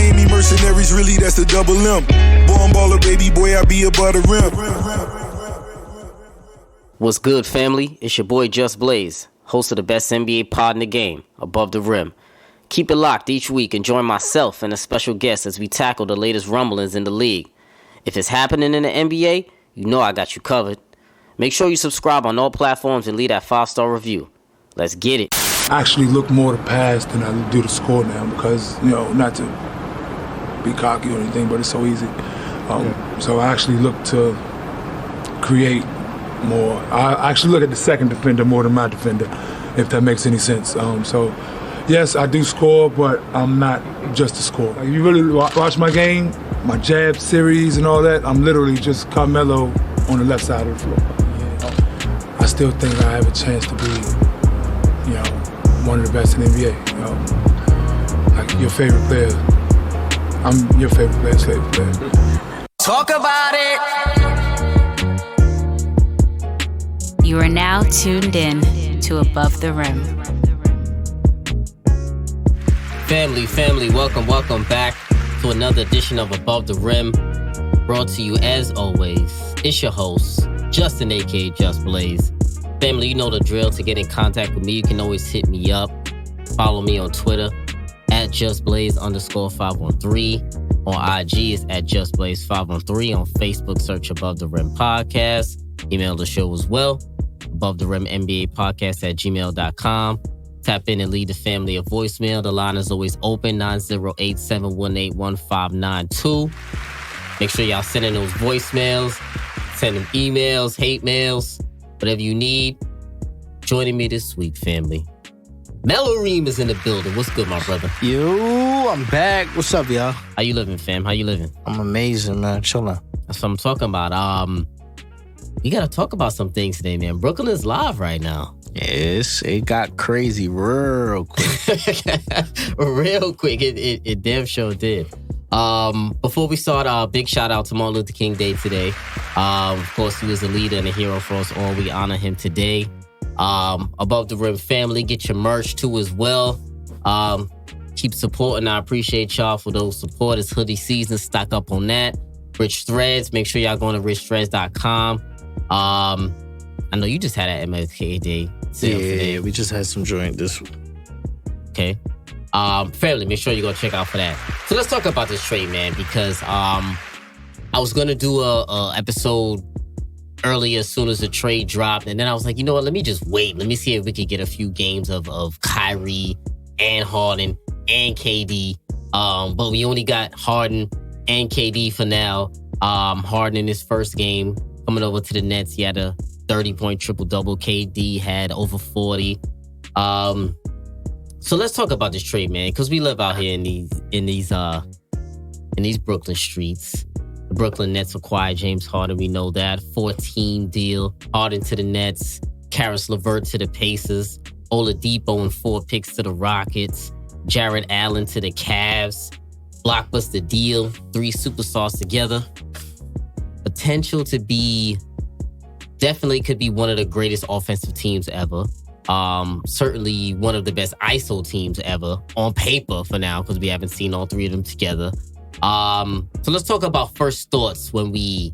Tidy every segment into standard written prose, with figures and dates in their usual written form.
Miami Mercenaries, really that's the double M. Born baller, baby boy, I be above the rim. What's good, family? It's your boy Just Blaze, host of the best NBA pod in the game, Above the Rim. Keep it locked each week and join myself and a special guest as we tackle the latest rumblings in the league. If it's happening in the NBA, you know I got you covered. Make sure you subscribe on all platforms and leave that 5-star review. Let's get it. I actually look more to pass than I do to score now because, not to be cocky or anything, but it's so easy. So I actually look to create more. I actually look at the second defender more than my defender, if that makes any sense. So, yes, I do score, but I'm not just a scorer. Like, you really watch my game, my jab series and all that, I'm literally just Carmelo on the left side of the floor. I still think I have a chance to be, one of the best in the NBA. Like your favorite player. I'm your favorite player's favorite player. Talk about it. You are now tuned in to Above the Rim. Family, welcome back to another edition of Above the Rim. Brought to you as always, it's your host, Justin aka Just Blaze. Family, you know the drill. To get in contact with me, you can always hit me up. Follow me on Twitter at JustBlaze_513. On IG is at JustBlaze513. On Facebook, search Above the Rim Podcast. Email the show as well, Above the Rim NBA Podcast at gmail.com. Tap in and leave the family a voicemail. The line is always open, 908-718-1592. Make sure y'all send in those voicemails, send them emails, hate mails, whatever you need. Joining me this week, family, Melo Reem is in the building. What's good, my brother? Yo, I'm back. What's up, y'all? How you living, fam? How you living? I'm amazing, man. Chillin'. That's what I'm talking about. We got to talk about some things today, man. Brooklyn is live right now. Yes, it got crazy real quick. Real quick. It damn sure did. Before we start, big shout out to Martin Luther King Day today. Of course, he was a leader and a hero for us all. We honor him today. Above the Rim family, get your merch too as well. Keep supporting. I appreciate y'all for those supporters. Hoodie season, stock up on that. Rich Threads, make sure y'all go to richthreads.com. I know you just had an MLK Day sale today. Yeah, we just had some joint this week. Okay. Family, make sure you go check out for that. So let's talk about this trade, man, because I was gonna do a episode earlier as soon as the trade dropped, and then I was like, you know what? Let me just wait. Let me see if we could get a few games of Kyrie and Harden and KD. But we only got Harden and KD for now. Harden in his first game coming over to the Nets, he had a 30-point triple-double. KD had over 40. So let's talk about this trade, man, because we live out here in these Brooklyn streets. The Brooklyn Nets acquired James Harden. We know that 14 deal. Harden to the Nets, Karis LeVert to the Pacers, Oladipo and 4 picks to the Rockets, Jarrett Allen to the Cavs. Blockbuster deal, 3 superstars together. Potential to be, definitely could be one of the greatest offensive teams ever. Certainly one of the best ISO teams ever on paper for now, because we haven't seen all 3 of them together. So let's talk about first thoughts when we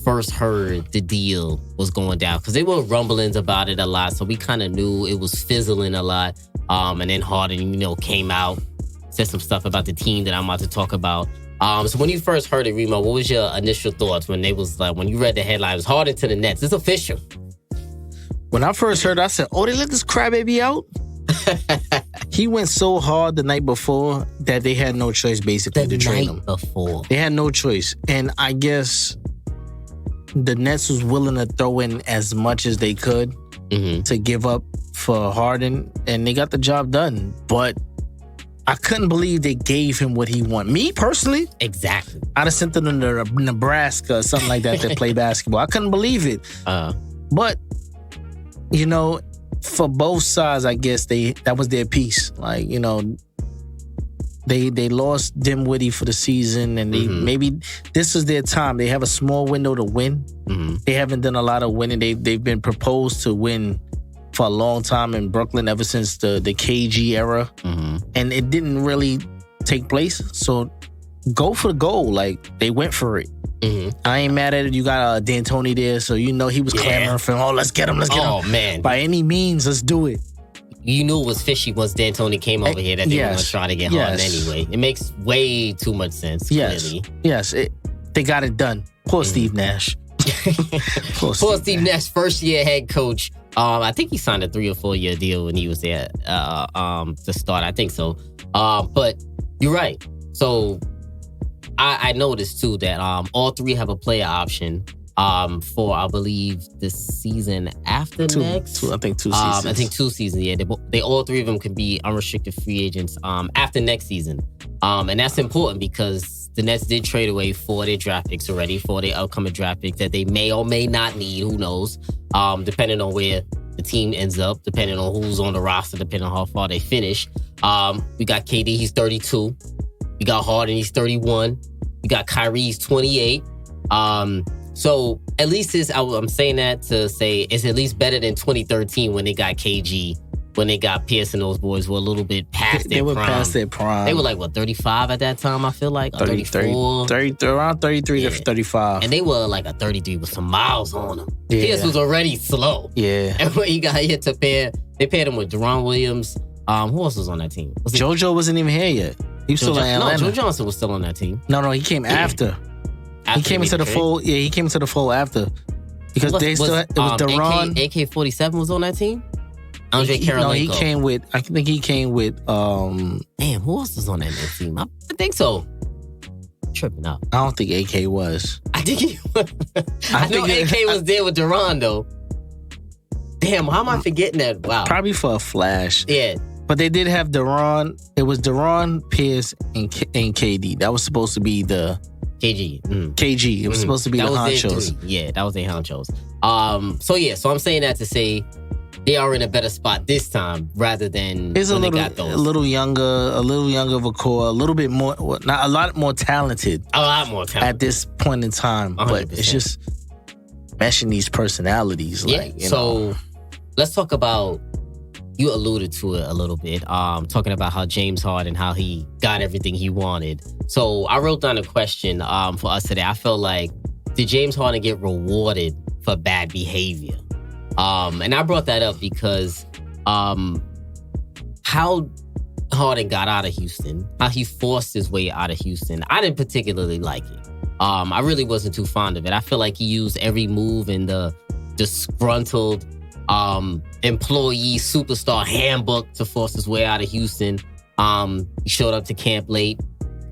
first heard the deal was going down, because there were rumblings about it a lot, so we kind of knew it was fizzling a lot. And then Harden, came out, said some stuff about the team that I'm about to talk about. So when you first heard it, Remo, what was your initial thoughts when when you read the headlines, Harden to the Nets? It's official. When I first heard it, I said, oh, they let this crybaby out? He went so hard the night before that they had no choice, basically, to trade him. Before. They had no choice. And I guess the Nets was willing to throw in as much as they could to give up for Harden, and they got the job done. But I couldn't believe they gave him what he wanted. Me, personally. Exactly. I'd have sent them to Nebraska or something like that to play basketball. I couldn't believe it. But, for both sides, I guess that was their piece. Like, they lost Dinwiddie for the season, and they maybe this is their time. They have a small window to win. They haven't done a lot of winning. They've been proposed to win for a long time in Brooklyn ever since the KG era, and it didn't really take place. So go for the goal. Like, they went for it. Mm-hmm. I ain't mad at it. You got D'Antoni there, so you know he was clamoring for him. Oh, let's get him. Oh, man. By any means, let's do it. You knew it was fishy once D'Antoni came over here that they were going to try to get Harden anyway. It makes way too much sense, clearly. Yes, they got it done. Poor Steve Nash. Poor Steve Nash, first-year head coach. I think he signed a 3 or 4 year deal when he was there to start. I think so. But you're right. So I noticed, too, that all three have a player option for, I believe, the season after next. I think 2 seasons. I think 2 seasons, yeah. They all three of them can be unrestricted free agents after next season. And that's important because the Nets did trade away 4 of their draft picks already, 4 of their upcoming draft picks that they may or may not need, who knows, depending on where the team ends up, depending on who's on the roster, depending on how far they finish. We got KD, he's 32. We got Harden, he's 31. We got Kyrie, he's 28. So at least I'm saying that to say it's at least better than 2013 when they got KG, when they got Pierce and those boys were a little bit past their prime. They were past their prime. They were like, 35 at that time, I feel like? 34? 30, around 33 to 35. And they were like a 33 with some miles on them. Yeah. Pierce was already slow. Yeah. And when he got hit they paired him with Deron Williams. Who else was on that team? JoJo wasn't even here yet. He was still in Atlanta. No, Joe Johnson was still on that team. No, he came after. He came into the fold. Yeah, he came into the fold after. Because it was Deron. AK-47 was on that team? Andre Karolinko. No, he came with, I think he came with, Damn, who else was on that team? I think so. Tripping up. I don't think AK was. I think he was. I know AK was there with Deron, though. Damn, how am I forgetting that? Wow. Probably for a flash. Yeah. But they did have Deron. It was Deron, Pierce, and KD. That was supposed to be the... KG. KG. It was supposed to be the honchos. Yeah, that was their honchos. So I'm saying that to say they are in a better spot this time rather than they got those. A little younger of a core, a little bit more, not a lot more talented. A lot more talented. At this point in time. 100%. But it's just meshing these personalities. Yeah, let's talk about... You alluded to it a little bit, talking about how James Harden, how he got everything he wanted. So I wrote down a question for us today. I felt like, did James Harden get rewarded for bad behavior? And I brought that up because how Harden got out of Houston, how he forced his way out of Houston, I didn't particularly like it. I really wasn't too fond of it. I feel like he used every move in the disgruntled employee superstar handbook to force his way out of Houston. He showed up to camp late,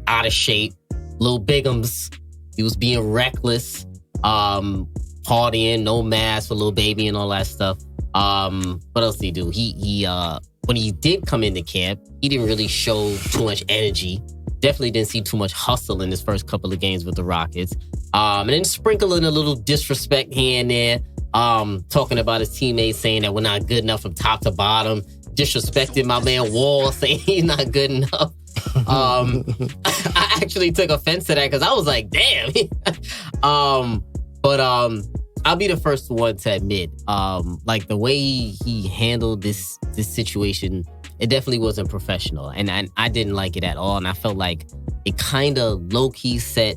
out of shape, little bigums. He was being reckless, partying, no mask for little baby and all that stuff. What else did he do? He when he did come into camp, he didn't really show too much energy. Definitely didn't see too much hustle in his first couple of games with the Rockets. And then sprinkling a little disrespect here and there. Talking about his teammates, saying that we're not good enough from top to bottom, disrespecting my man Wall, saying he's not good enough. I actually took offense to that because I was like, damn. But I'll be the first one to admit, like the way he handled this situation, it definitely wasn't professional, and I didn't like it at all. And I felt like it kind of low key set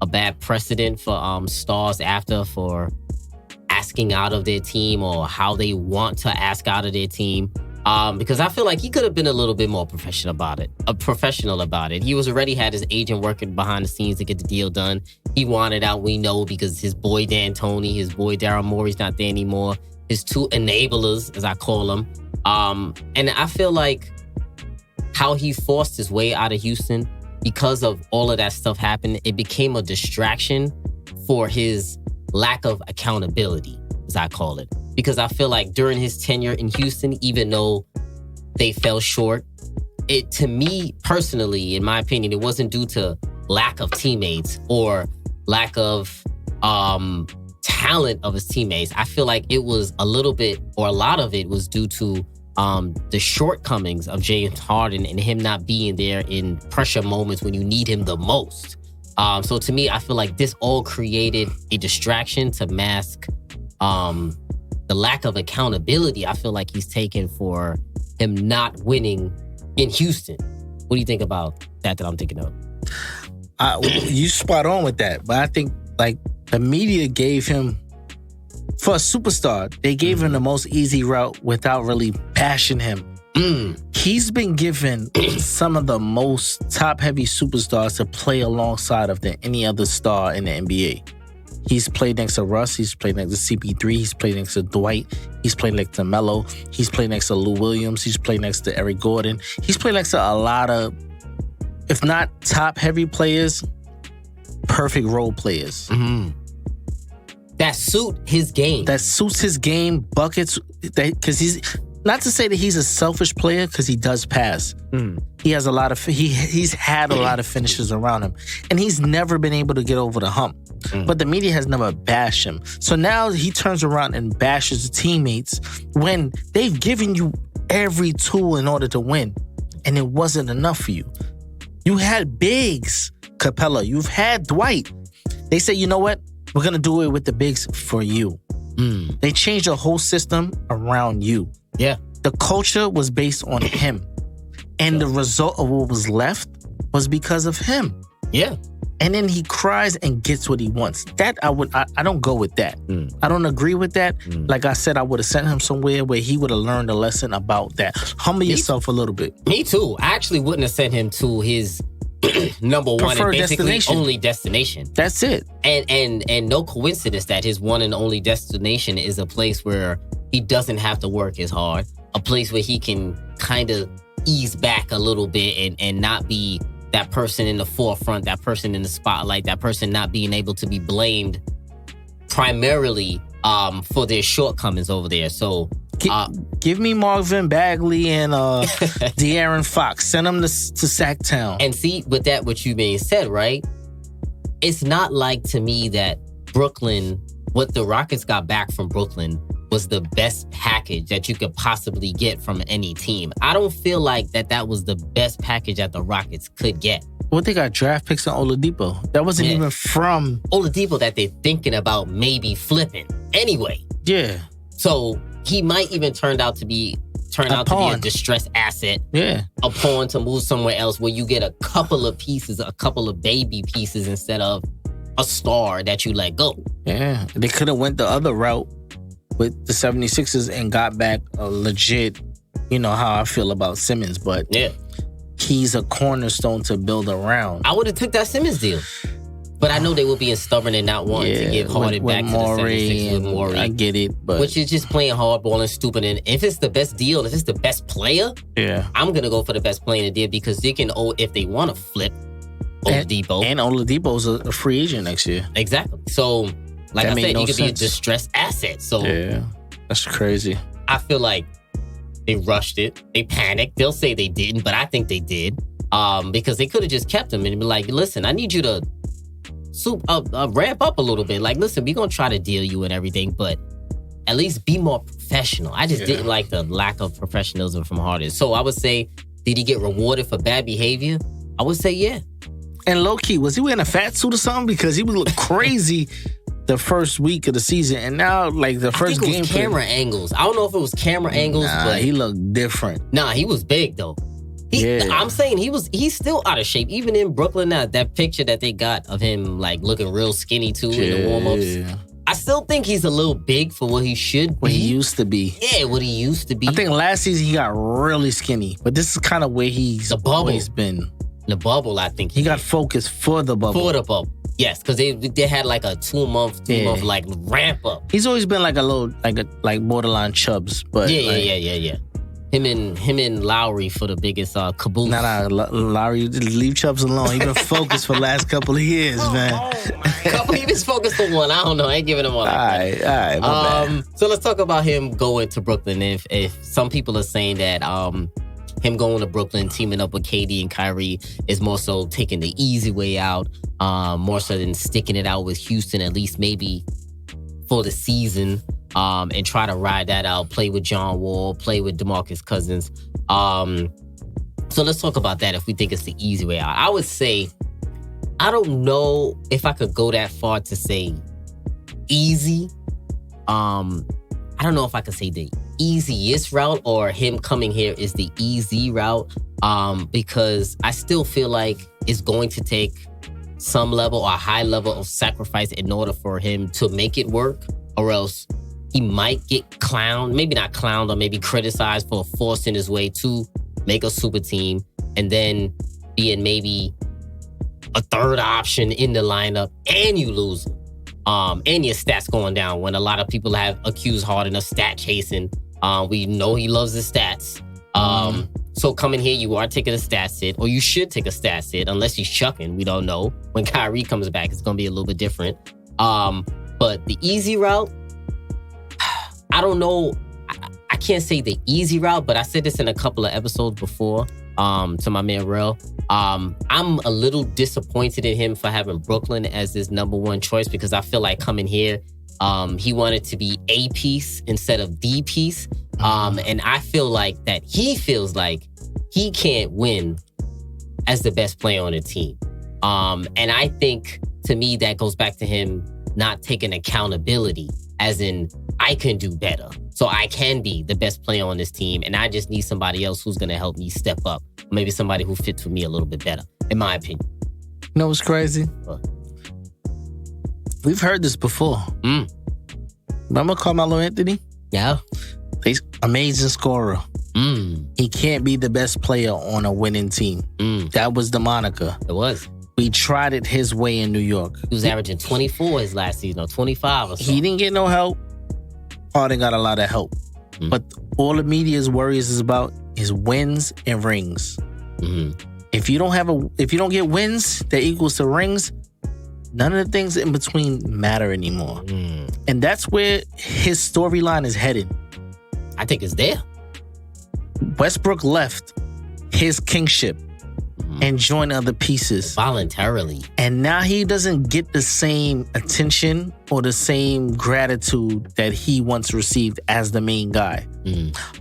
a bad precedent for stars after for asking out of their team or how they want to ask out of their team. Because I feel like he could have been a little bit more professional about it. He was already had his agent working behind the scenes to get the deal done. He wanted out, we know, because his boy D'Antoni, his boy Daryl Morey's not there anymore. His 2 enablers, as I call them. And I feel like how he forced his way out of Houston, because of all of that stuff happened, it became a distraction for his lack of accountability, as I call it. Because I feel like during his tenure in Houston, even though they fell short, it, to me personally, in my opinion, it wasn't due to lack of teammates or lack of talent of his teammates. I feel like it was a little bit, or a lot of it was due to the shortcomings of James Harden and him not being there in pressure moments when you need him the most. So to me, I feel like this all created a distraction to mask the lack of accountability I feel like he's taken for him not winning in Houston. What do you think about that I'm thinking of? You spot on with that, but I think like the media gave him, for a superstar, they gave him the most easy route without really bashing him. He's been given some of the most top-heavy superstars to play alongside of than any other star in the NBA. He's played next to Russ. He's played next to CP3. He's played next to Dwight. He's played next to Melo. He's played next to Lou Williams. He's played next to Eric Gordon. He's played next to a lot of, if not top-heavy players, perfect role players. That suit his game. That suits his game, buckets, because he's... Not to say that he's a selfish player, because he does pass. He has a lot of... He's had a lot of finishes around him. And he's never been able to get over the hump. But the media has never bashed him. So now he turns around and bashes his teammates when they've given you every tool in order to win. And it wasn't enough for you. You had bigs, Capella. You've had Dwight. They say, you know what? We're going to do it with the bigs for you. They changed the whole system around you. Yeah. The culture was based on him. And the result of what was left was because of him. Yeah. And then he cries and gets what he wants. That I don't go with that. I don't agree with that. Like I said, I would have sent him somewhere where he would have learned a lesson about that. Humble yourself a little bit. Me too. I actually wouldn't have sent him to his number one Preferred and basically destination. only destination. That's it. And no coincidence that his one and only destination is a place where he doesn't have to work as hard, a place where he can kind of ease back a little bit and not be that person in the forefront, that person in the spotlight, that person not being able to be blamed primarily for their shortcomings over there. So give me Marvin Bagley and De'Aaron Fox. Send them to Sacktown. And see, with that, what you may have said, right? It's not like, to me, that Brooklyn, what the Rockets got back from Brooklyn was the best package that you could possibly get from any team. I don't feel like that was the best package that the Rockets could get. Well, they got draft picks on Oladipo. That wasn't even from... Oladipo that they're thinking about maybe flipping anyway. Yeah. So he might even turn out to be a distressed asset. Yeah. A pawn to move somewhere else where you get a couple of pieces, a couple of baby pieces instead of a star that you let go. Yeah. They could have went the other route with the 76ers and got back a legit, you know how I feel about Simmons, but he's a cornerstone to build around. I would have took that Simmons deal. But I know they were being stubborn and not wanting to give Harden back to the 76ers with Morey. I get it, but... Which is just playing hardball and stupid. And if it's the best deal, if it's the best player, I'm going to go for the best player in the deal because they can, if they want to flip Oladipo. And Oladipo's a free agent next year. Exactly. So... Like I said, he could be a distressed asset. So yeah, that's crazy. I feel like they rushed it. They panicked. They'll say they didn't, but I think they did. Because they could have just kept him and be like, listen, I need you to ramp up a little bit. Like, listen, we're going to try to deal you and everything, but at least be more professional. I just didn't like the lack of professionalism from Harden. So I would say, did he get rewarded for bad behavior? I would say, yeah. And low-key, was he wearing a fat suit or something? Because he would look crazy the first week of the season, and now like the first game, camera angles. I don't know if it was camera angles, but he looked different. Nah, he was big though. I'm saying he's still out of shape. Even in Brooklyn now, that picture that they got of him like looking real skinny too in the warm-ups. I still think he's a little big for what he should be. What he used to be. Yeah, what he used to be. I think last season he got really skinny, but this is kind of where he's always been. The bubble, I think he got focused for the bubble. For the bubble. Yes, because they had like a two month like ramp up. He's always been like a little like borderline Chubbs, but yeah. Him and Lowry for the biggest caboose. Nah, Lowry, leave Chubbs alone. He been focused for the last couple of years, man. He was focused on one. I don't know. I ain't giving him one. All right, my bad. So let's talk about him going to Brooklyn. If some people are saying that him going to Brooklyn, teaming up with KD and Kyrie is more so taking the easy way out, more so than sticking it out with Houston, at least maybe for the season, and try to ride that out, play with John Wall, play with DeMarcus Cousins. So let's talk about that if we think it's the easy way out. I would say, I don't know if I could go that far to say easy. I don't know if I could say the easiest route or him coming here is the easy route because I still feel like it's going to take some level or a high level of sacrifice in order for him to make it work, or else he might get clowned, maybe not clowned, or maybe criticized for forcing his way to make a super team and then being maybe a third option in the lineup and you lose him. And your stats going down when a lot of people have accused Harden of stat chasing. We know he loves the stats. So coming here, you are taking a stats hit, or you should take a stats hit, unless he's chucking. We don't know. When Kyrie comes back, it's going to be a little bit different. But the easy route, I don't know. I can't say the easy route, but I said this in a couple of episodes before to my man Rel. I'm a little disappointed in him for having Brooklyn as his number one choice because I feel like coming here, he wanted to be a piece instead of the piece. And I feel like that he feels like he can't win as the best player on the team. And I think, to me, that goes back to him not taking accountability, as in, I can do better. So I can be the best player on this team, and I just need somebody else who's going to help me step up. Maybe somebody who fits with me a little bit better, in my opinion. You know what's crazy? What? We've heard this before. Remember Carmelo Anthony? Yeah. He's amazing scorer. He can't be the best player on a winning team. That was the moniker. It was. We tried it his way in New York. He was averaging 24 his last season, or 25 or so. He didn't get no help. Harden got a lot of help. But all the media's worries is about is wins and rings. If you don't get wins that equals to rings, none of the things in between matter anymore. And that's where his storyline is headed. I think it's there. Westbrook left his kingship and joined other pieces. Voluntarily. And now he doesn't get the same attention or the same gratitude that he once received as the main guy.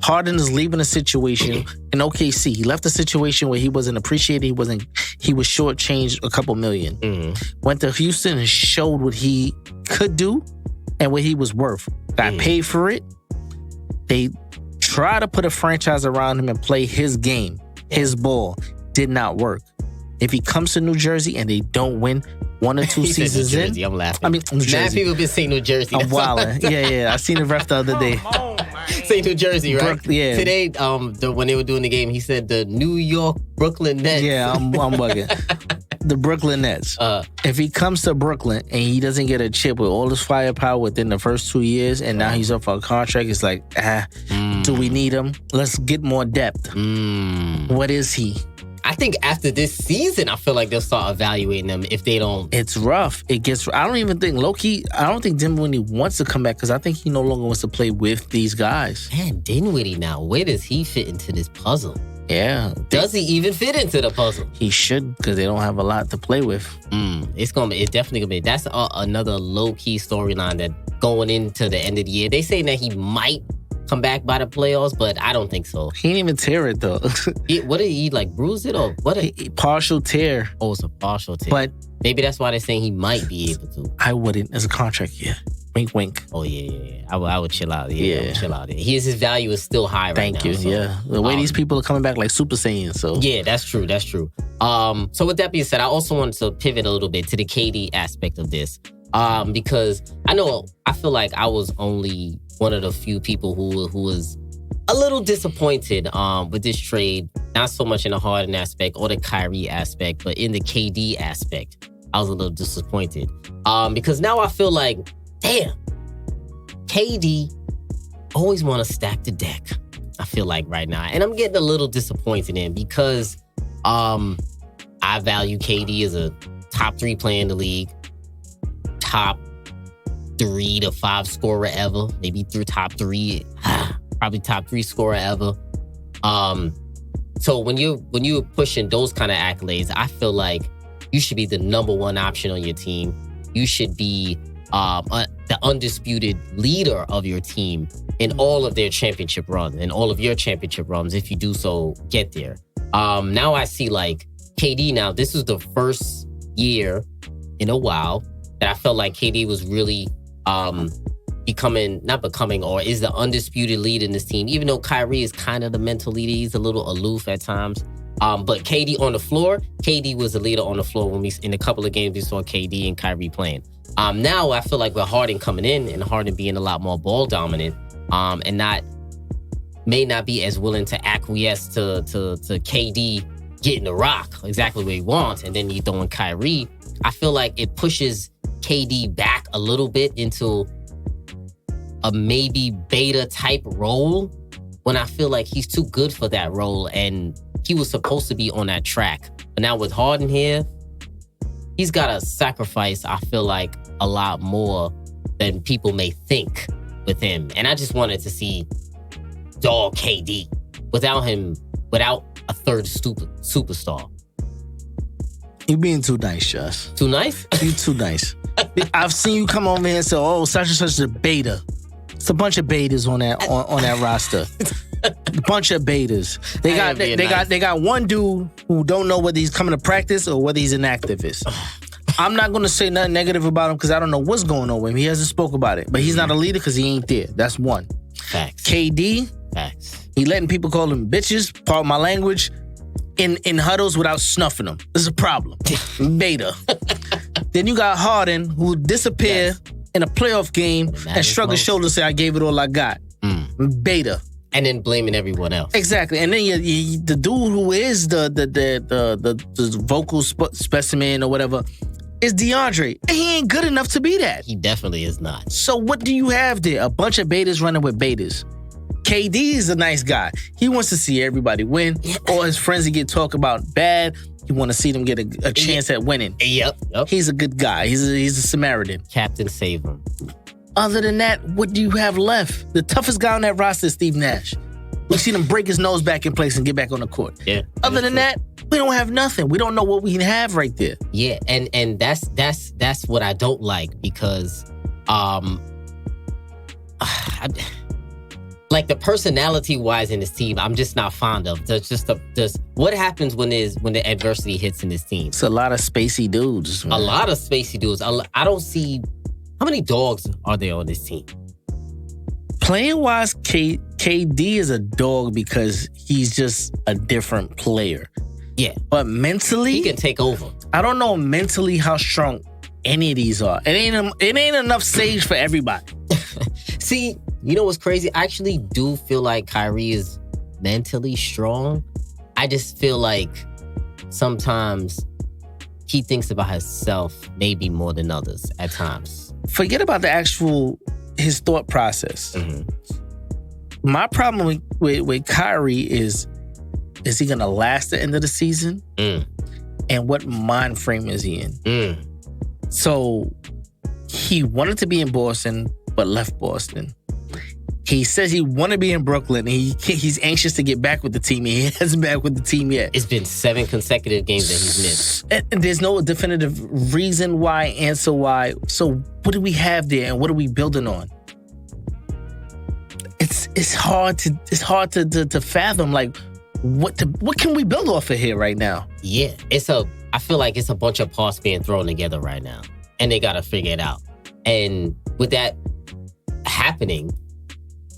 Harden is leaving a situation in OKC. He left a situation where he wasn't appreciated. He was shortchanged a couple million. Went to Houston and showed what he could do and what he was worth. Got paid for it. They tried to put a franchise around him and play his game, his ball. Did not work. If he comes to New Jersey and they don't win 1 or 2 seasons New Jersey, in, I'm laughing. I mean, New Jersey. Mad people been saying New Jersey. I'm wilding. Yeah. I seen the ref the other day. Say New Jersey, right? Yeah. Today, when they were doing the game, he said the New York Brooklyn Nets. Yeah, I'm bugging. The Brooklyn Nets. If he comes to Brooklyn and he doesn't get a chip with all his firepower within the first 2 years, and now he's up for a contract, it's like, do we need him? Let's get more depth. What is he? I think after this season, I feel like they'll start evaluating them if they don't. It's rough. I don't even think, low-key, I don't think Dinwiddie wants to come back because I think he no longer wants to play with these guys. Man, Dinwiddie now, where does he fit into this puzzle? Yeah. Does he even fit into the puzzle? He should, because they don't have a lot to play with. It's definitely gonna be. That's another low-key storyline that going into the end of the year. They saying that he might come back by the playoffs, but I don't think so. He didn't even tear it, though. What did he, bruise it, or what? Partial tear. Oh, it's a partial tear. But maybe that's why they're saying he might be able to. I wouldn't. As a contract, yeah. Wink, wink. Oh, yeah. I would chill out. Yeah, I would chill out. His value is still high right now. Thank you, so, yeah. The way these people are coming back like Super Saiyans, so. Yeah, that's true. So with that being said, I also wanted to pivot a little bit to the KD aspect of this. Because I feel like I was only one of the few people who was a little disappointed with this trade. Not so much in the Harden aspect or the Kyrie aspect, but in the KD aspect, I was a little disappointed. Because now I feel like, damn, KD always want to stack the deck. I feel like right now. And I'm getting a little disappointed in because I value KD as a top 3 player in the league. Top 3 to 5 scorer ever. Maybe through top 3. Probably top 3 scorer ever. So when you're pushing those kind of accolades, I feel like you should be the number 1 option on your team. You should be the undisputed leader of your team in all of their championship runs, and all of your championship runs, if you do so, get there. Now I see like KD now, this is the first year in a while that I felt like KD was really not becoming, or is the undisputed lead in this team, even though Kyrie is kind of the mental leader. He's a little aloof at times. But KD on the floor, KD was the leader on the floor when in a couple of games we saw KD and Kyrie playing. Now I feel like with Harden coming in and Harden being a lot more ball dominant, and may not be as willing to acquiesce to KD getting the rock exactly what he wants, and then you throw in Kyrie, I feel like it pushes KD back a little bit into a maybe beta type role, when I feel like he's too good for that role and he was supposed to be on that track. But now with Harden here, he's got to sacrifice, I feel like, a lot more than people may think with him. And I just wanted to see dog KD without a third superstar. You being too nice, Josh. Too nice? You too nice. I've seen you come over here and say, "Oh, such and such is a beta." It's a bunch of betas on that roster. A bunch of betas. They got one dude who don't know whether he's coming to practice or whether he's an activist. I'm not going to say nothing negative about him because I don't know what's going on with him. He hasn't spoke about it, but he's not a leader because he ain't there. That's one. Facts. KD. Facts. He letting people call him bitches. Pardon my language. In huddles without snuffing them. This is a problem. Beta. Then you got Harden, who disappeared in a playoff game and shrugged his shoulders and say, "I gave it all I got." Beta. And then blaming everyone else. Exactly. And then the dude who is the vocal specimen or whatever is DeAndre. And he ain't good enough to be that. He definitely is not. So what do you have there? A bunch of betas running with betas. KD is a nice guy. He wants to see everybody win. All his friends that get talked about bad, he want to see them get a chance at winning. Yep. He's a good guy. He's a Samaritan. Captain save him. Other than that, what do you have left? The toughest guy on that roster is Steve Nash. We seen him break his nose back in place and get back on the court. Yeah. Other than that, we don't have nothing. We don't know what we have right there. Yeah, and that's what I don't like, because like the personality wise in this team, I'm just not fond of. There's what happens when the adversity hits in this team. It's a lot of spacey dudes. Man. A lot of spacey dudes. I don't see how many dogs are there on this team. Playing wise, KD is a dog because he's just a different player. Yeah, but mentally, he can take over. I don't know mentally how strong any of these are. It ain't enough sage for everybody. See, you know what's crazy? I actually do feel like Kyrie is mentally strong. I just feel like sometimes he thinks about himself maybe more than others at times. Forget about his thought process. Mm-hmm. My problem with Kyrie is he going to last the end of the season? And what mind frame is he in? So he wanted to be in Boston, but left Boston. He says he want to be in Brooklyn, and he's anxious to get back with the team. He hasn't been back with the team yet. It's been 7 consecutive games that he's missed. And there's no definitive reason why, answer why. So what do we have there, and what are we building on? It's hard to fathom. Like, what can we build off of here right now? Yeah, I feel like it's a bunch of parts being thrown together right now, and they got to figure it out. And with that happening,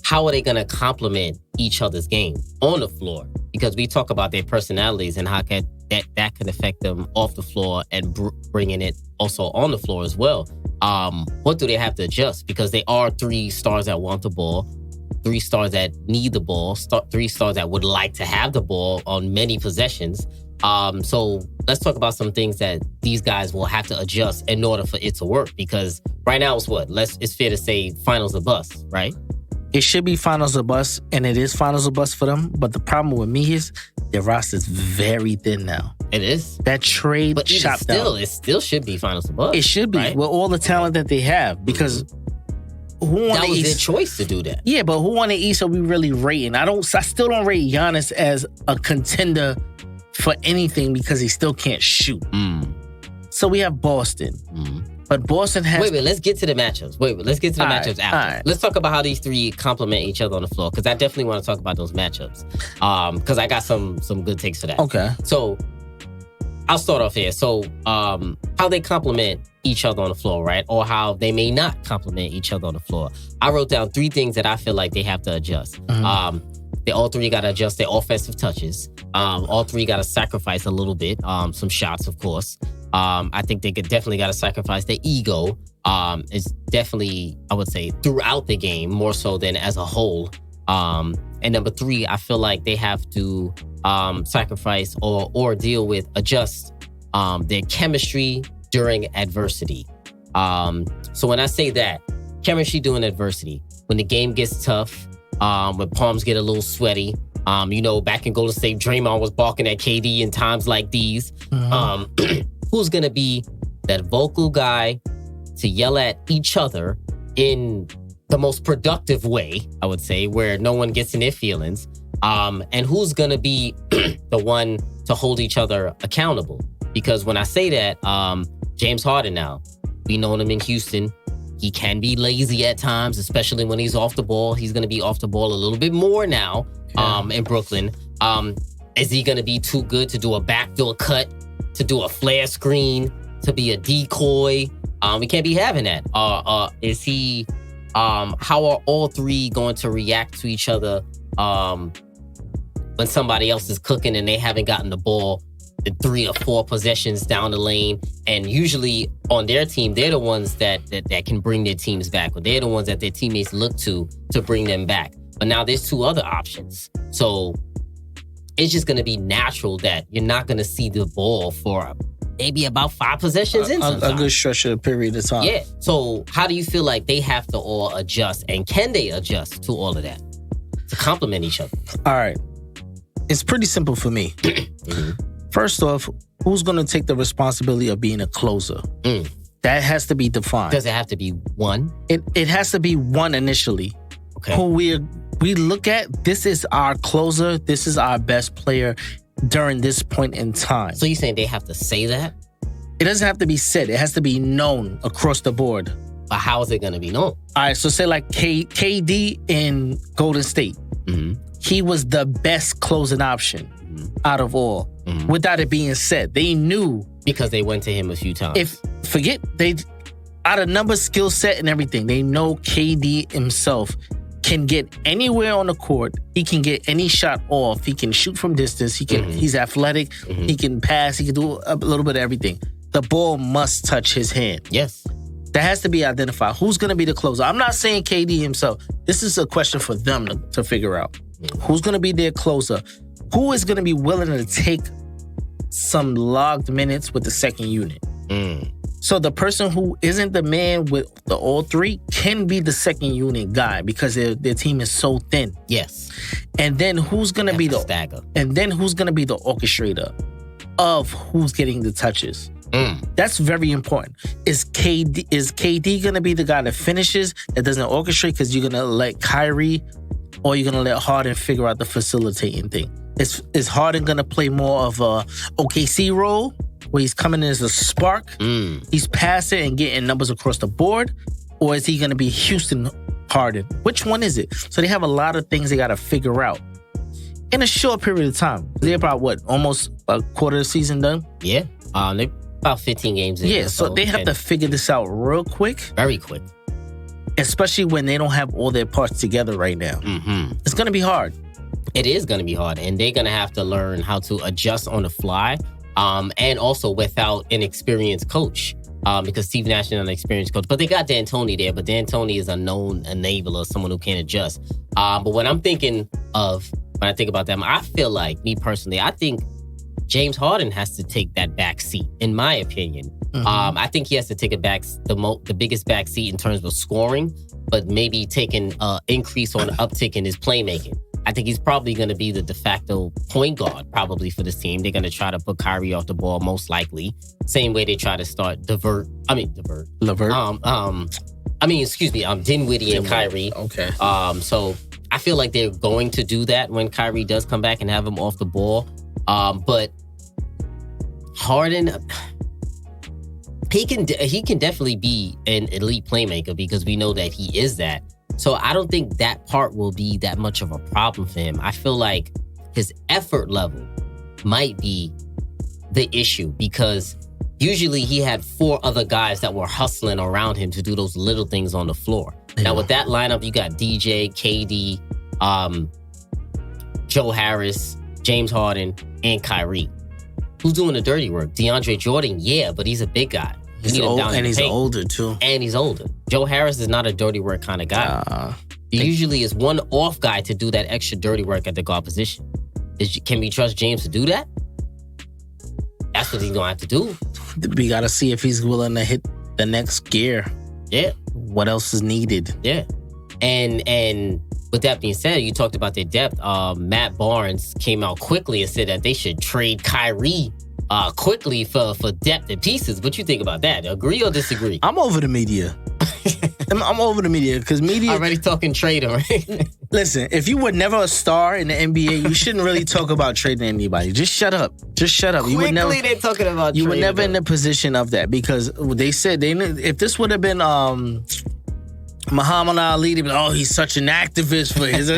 how are they going to complement each other's game on the floor? Because we talk about their personalities and how that can affect them off the floor and bringing it also on the floor as well. What do they have to adjust? Because they are 3 stars that want the ball, 3 stars that need the ball, 3 stars that would like to have the ball on many possessions. So let's talk about some things that these guys will have to adjust in order for it to work. Because right now it's fair to say finals or bust, right? It should be finals or bust, and it is finals or bust for them. But the problem with me is their roster's very thin now. It is. That trade but chopped down. It still should be finals or bust. It should be, right? With all the talent that they have. Because that was their choice to do that. Yeah, but who on the East are we really rating? I still don't rate Giannis as a contender for anything because he still can't shoot. So we have Boston. But Boston has... Wait, let's get to the matchups. Let's get to the matchups after. Right. Let's talk about how these 3 complement each other on the floor, because I definitely want to talk about those matchups. Because I got some good takes for that. Okay. So, I'll start off here. So, how they complement each other on the floor, right? Or how they may not complement each other on the floor. I wrote down 3 things that I feel like they have to adjust. They all 3 got to adjust their offensive touches. All 3 got to sacrifice a little bit. Some shots, of course. I think they definitely got to sacrifice their ego. It's definitely, I would say, throughout the game, more so than as a whole. And number 3, I feel like they have to sacrifice or adjust their chemistry during adversity. So when I say that, chemistry during adversity, when the game gets tough, when palms get a little sweaty, back in Golden State, Draymond was balking at KD in times like these. Who's going to be that vocal guy to yell at each other in the most productive way, I would say, where no one gets in their feelings? And who's going to be the one to hold each other accountable? Because when I say that, James Harden now, we know him in Houston. He can be lazy at times, especially when he's off the ball. He's going to be off the ball a little bit more now in Brooklyn. Is he going to be too good to do a backdoor cut, to do a flare screen, to be a decoy? We can't be having that. Is he... how are all 3 going to react to each other when somebody else is cooking and they haven't gotten the ball 3 or 4 possessions down the lane? And usually on their team, they're the ones that can bring their teams back, or they're the ones that their teammates look to bring them back. But now there's 2 other options. So it's just going to be natural that you're not going to see the ball for maybe about 5 possessions in sometimes. A good stretch of a period of time. Yeah. So how do you feel like they have to all adjust, and can they adjust to all of that to complement each other? All right. It's pretty simple for me. First off, who's going to take the responsibility of being a closer? That has to be defined. Does it have to be one? It has to be one initially. Okay. Who we look at, this is our closer, this is our best player during this point in time. So you're saying they have to say that? It doesn't have to be said. It has to be known across the board. But how is it going to be known? All right, so say like KD in Golden State. He was the best closing option out of all. Without it being said, they knew. Because they went to him a few times. Out of numbers, skill set, and everything, they know KD himself can get anywhere on the court. He can get any shot off. He can shoot from distance. He's athletic. He can pass. He can do a little bit of everything. The ball must touch his hand. Yes. That has to be identified. Who's going to be the closer? I'm not saying KD himself. This is a question for them to figure out. Who's going to be their closer? Who is going to be willing to take some logged minutes with the second unit? So the person who isn't the man with the all 3 can be the second unit guy because their team is so thin. Yes. And then who's going to be the stagger? And then who's going to be the orchestrator of who's getting the touches? That's very important. Is KD going to be the guy that finishes, that doesn't orchestrate because you're going to let Kyrie, or you're going to let Harden figure out the facilitating thing? Is Harden going to play more of a OKC role, where he's coming in as a spark, he's passing and getting numbers across the board? Or is he going to be Houston Harden? Which one is it? So they have a lot of things they got to figure out in a short period of time. They're about, almost a quarter of the season done? Yeah. They're about 15 games in. Yeah, so they have to figure this out real quick. Very quick. Especially when they don't have all their parts together right now. It's going to be hard. It is going to be hard. And they're going to have to learn how to adjust on the fly. And also without an experienced coach, because Steve Nash is an experienced coach. But they got D'Antoni there, but D'Antoni is a known enabler, someone who can't adjust. But what I'm thinking of, when I think about them, I feel like, me personally, I think James Harden has to take that back seat, in my opinion. I think he has to take the biggest back seat in terms of scoring, but maybe taking an increase or an uptick in his playmaking. I think he's probably going to be the de facto point guard probably for this team. They're going to try to put Kyrie off the ball, most likely. Same way they try to start Dinwiddie and Kyrie. Okay. So I feel like they're going to do that when Kyrie does come back and have him off the ball. But Harden, he can definitely be an elite playmaker because we know that he is that. So I don't think that part will be that much of a problem for him. I feel like his effort level might be the issue because usually he had 4 other guys that were hustling around him to do those little things on the floor. Yeah. Now with that lineup, you got DJ, KD, Joe Harris, James Harden, and Kyrie. Who's doing the dirty work? DeAndre Jordan, yeah, but he's a big guy. He's old, and he's older too. And he's older. Joe Harris is not a dirty work kind of guy. He usually is one off guy to do that extra dirty work at the guard position. Can we trust James to do that? That's what he's gonna have to do. We gotta see if he's willing to hit the next gear. Yeah. What else is needed? Yeah. And with that being said, you talked about their depth. Matt Barnes came out quickly and said that they should trade Kyrie quickly for depth and pieces. What you think about that? Agree or disagree? I'm over the media. I'm over the media because media already talking trading, right? Listen, if you were never a star in the NBA, you shouldn't really talk about trading anybody. Just shut up. Just shut up. Quickly, they're talking about you trading. were never in the position of that because they said if this would have been Muhammad Ali, they'd be like, oh, he's such an activist for his.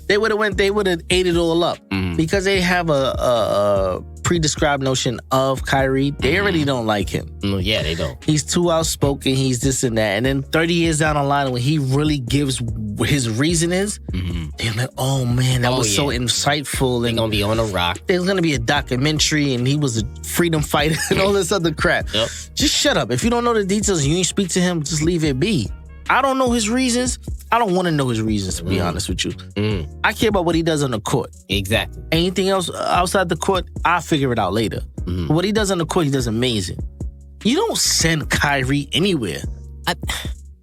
They would have ate it all up because they have a pre-described notion of Kyrie. They already don't like him. Yeah, they don't. He's too outspoken. He's this and that. And then 30 years down the line, when he really gives his reasonings, they're like, oh man, that was so insightful. They're gonna be on a rock. There's gonna be a documentary, and he was a freedom fighter and all this other crap. Yep. Just shut up. If you don't know the details, you ain't speak to him. Just leave it be. I don't know his reasons. I don't want to know his reasons, to be honest with you. I care about what he does on the court. Exactly. Anything else outside the court, I'll figure it out later. What he does on the court, he does amazing. You don't send Kyrie anywhere.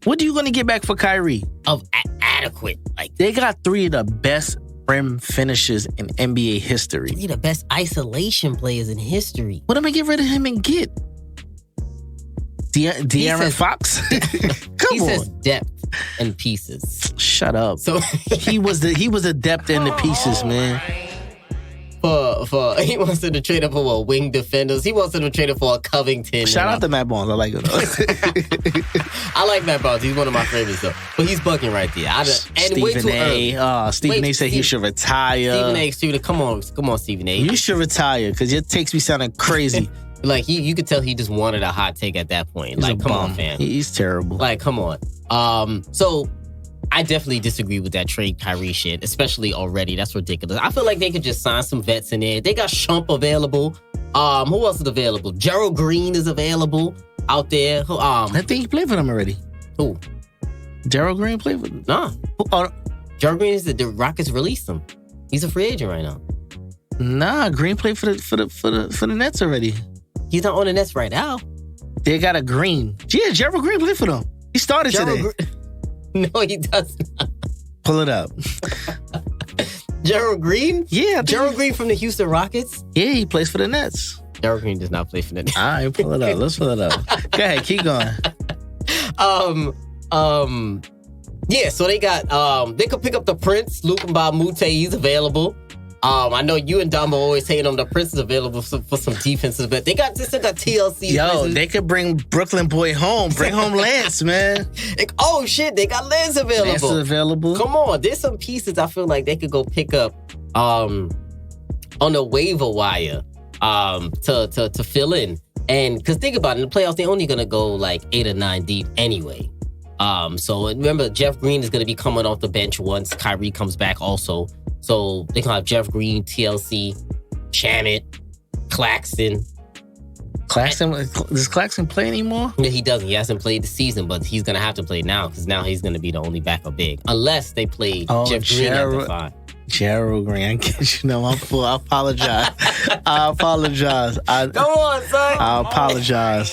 What are you going to get back for Kyrie? Adequate. They got 3 of the best rim finishers in NBA history. 3 of the best isolation players in history. What am I get rid of him and get? De'Aaron Fox? Come on. He says depth and pieces. Shut up. So he was a depth in the pieces, man. For he wants them to trade up for wing defenders. He wants them to trade up for a Covington. Shout out to Matt Barnes. I like it. I like Matt Barnes. He's one of my favorites though. But he's bugging right there. Stephen A. Stephen A. said he should retire. Stephen A. Come on, Stephen A. You should retire because your takes be sounding crazy. Like you could tell he just wanted a hot take at that point. He's like, come on, fam. He's terrible. Like, come on. So I definitely disagree with that trade Kyrie shit, especially already. That's ridiculous. I feel like they could just sign some vets in there. They got Shump available. Who else is available? Gerald Green is available out there. I think he played for them already. Who? Gerald Green played for them? Nah. Gerald Green is the Rockets released him. He's a free agent right now. Nah, Green played for the Nets already. He's not on the Nets right now. They got a Green. Yeah, Gerald Green played for them. He started today. No, he does not. Pull it up. Gerald Green? Yeah. Gerald Green from the Houston Rockets? Yeah, he plays for the Nets. Gerald Green does not play for the Nets. All right, pull it up. Let's pull it up. Go ahead, keep going. Yeah, so they got, they could pick up the Prince, Luka Mbamute, he's available. I know you and Dom are always hating on the Prince is available for some defenses, but they still got TLC. Yo, they could bring Brooklyn boy home. Bring home Lance, man. Oh, shit, they got Lance available. Lance is available. Come on, there's some pieces I feel like they could go pick up on the waiver wire to fill in. And because think about it, in the playoffs, they're only going to go like 8 or 9 deep anyway. So remember, Jeff Green is going to be coming off the bench once Kyrie comes back also. So they can have Jeff Green, TLC, Shamet, Claxton. Does Claxton play anymore? He doesn't. He hasn't played the season, but he's going to have to play now because now he's going to be the only backup big. Unless they play Jeff Green at the 5. Gerald Green, I get you know I'm full. I apologize. I apologize. Come on, son. I apologize.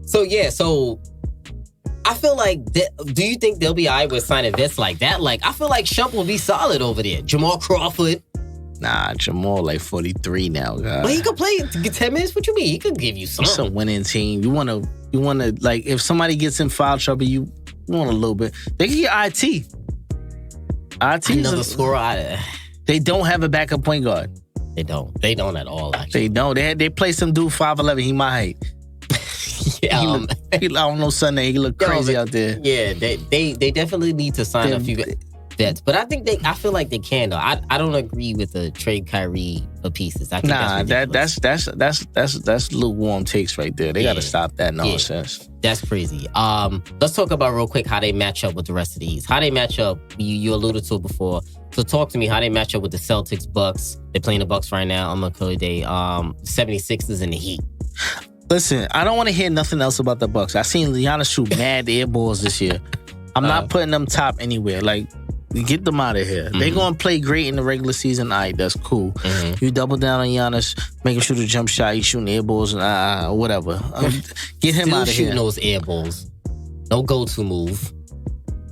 So I feel like, do you think they'll be all right with signing vets like that? Like, I feel like Shump will be solid over there. Jamal Crawford. Nah, Jamal like 43 now, guys. But he could play 10 minutes. What you mean? He could give you something. It's a winning team. You want to like, if somebody gets in foul trouble, you want a little bit. They can get IT. Another scorer. They don't have a backup point guard. They don't. They don't at all, actually. They don't. They play some dude 5'11". He my height. Yeah, I don't know Sunday. He look crazy out there. Yeah, they definitely need to sign a few. vets. But I feel like they can though. I don't agree with the trade Kyrie for pieces. I think that's lukewarm takes right there. They got to stop that nonsense. Yeah, that's crazy. Let's talk about real quick how they match up with the rest of the East. How they match up, you alluded to it before. So talk to me how they match up with the Celtics, Bucks. They're playing the Bucks right now. I'm gonna call it 76ers and the Heat. Listen, I don't want to hear nothing else about the Bucks. I seen Giannis shoot mad air balls this year. I'm not putting them top anywhere. Like, get them out of here. They're going to play great in the regular season. All right, that's cool. You double down on Giannis, make him shoot a jump shot. He's shooting air balls, whatever. Get him out of here. Shooting those air balls. No go-to move.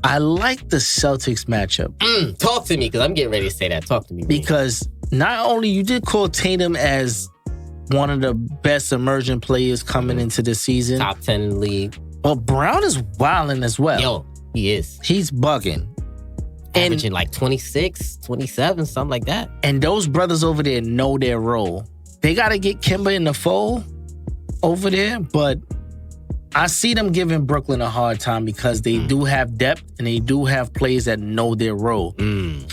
I like the Celtics matchup. Talk to me, because I'm getting ready to say that. Talk to me. Because not only you did call Tatum as one of the best emerging players coming into the season. Top 10 in the league. But Brown is wilding as well. Yo, he is. He's bugging. Averaging like 26, 27, something like that. And those brothers over there know their role. They got to get Kemba in the fold over there. But I see them giving Brooklyn a hard time because they do have depth and they do have players that know their role. New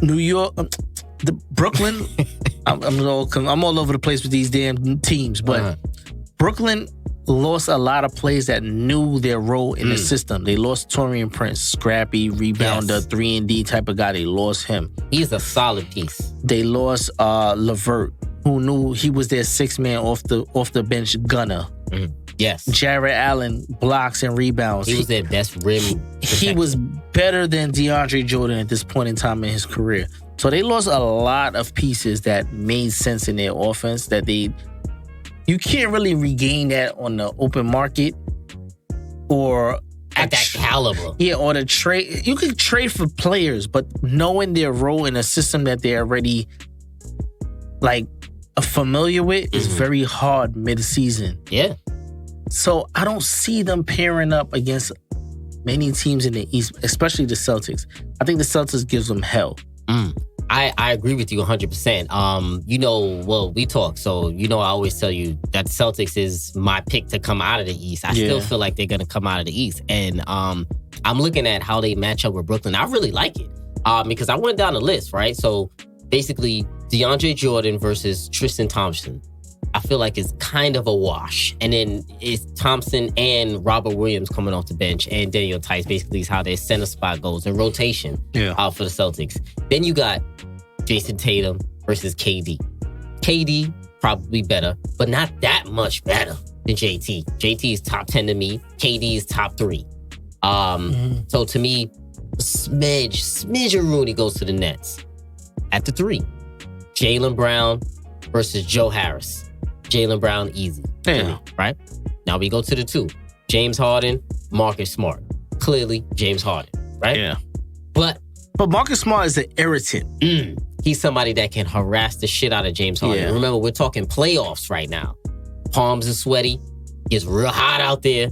York... Brooklyn, I'm all over the place with these damn teams, but Brooklyn lost a lot of players that knew their role in the system. They lost Taurean Prince, scrappy, rebounder, 3-and-D type of guy. They lost him. He's a solid piece. They lost LeVert, who knew he was their sixth man off the bench gunner. Yes. Jarrett Allen blocks and rebounds. He was their best rim protector. He was better than DeAndre Jordan at this point in time in his career. So they lost a lot of pieces that made sense in their offense that you can't really regain that on the open market or at that caliber. Yeah, or the trade. You can trade for players, but knowing their role in a system that they're already familiar with is very hard mid-season. Yeah. So I don't see them pairing up against many teams in the East, especially the Celtics. I think the Celtics gives them hell. I agree with you 100%. We talk, so I always tell you that Celtics is my pick to come out of the East. I still feel like they're going to come out of the East. And I'm looking at how they match up with Brooklyn. I really like it because I went down the list, right? So basically, DeAndre Jordan versus Tristan Thompson. I feel like it's kind of a wash. And then it's Thompson and Robert Williams coming off the bench and Daniel Tice basically is how their center spot goes in rotation for the Celtics. Then you got Jason Tatum versus KD. KD probably better, but not that much better than JT. JT is top 10 to me. KD is top 3. So to me, smidge of Rooney goes to the Nets. At the 3, Jaylen Brown versus Joe Harris. Jaylen Brown, easy. Right? Now we go to the 2. James Harden, Marcus Smart. Clearly, James Harden, right? Yeah. But Marcus Smart is an irritant. He's somebody that can harass the shit out of James Harden. Yeah. Remember, we're talking playoffs right now. Palms are sweaty. It's real hot out there.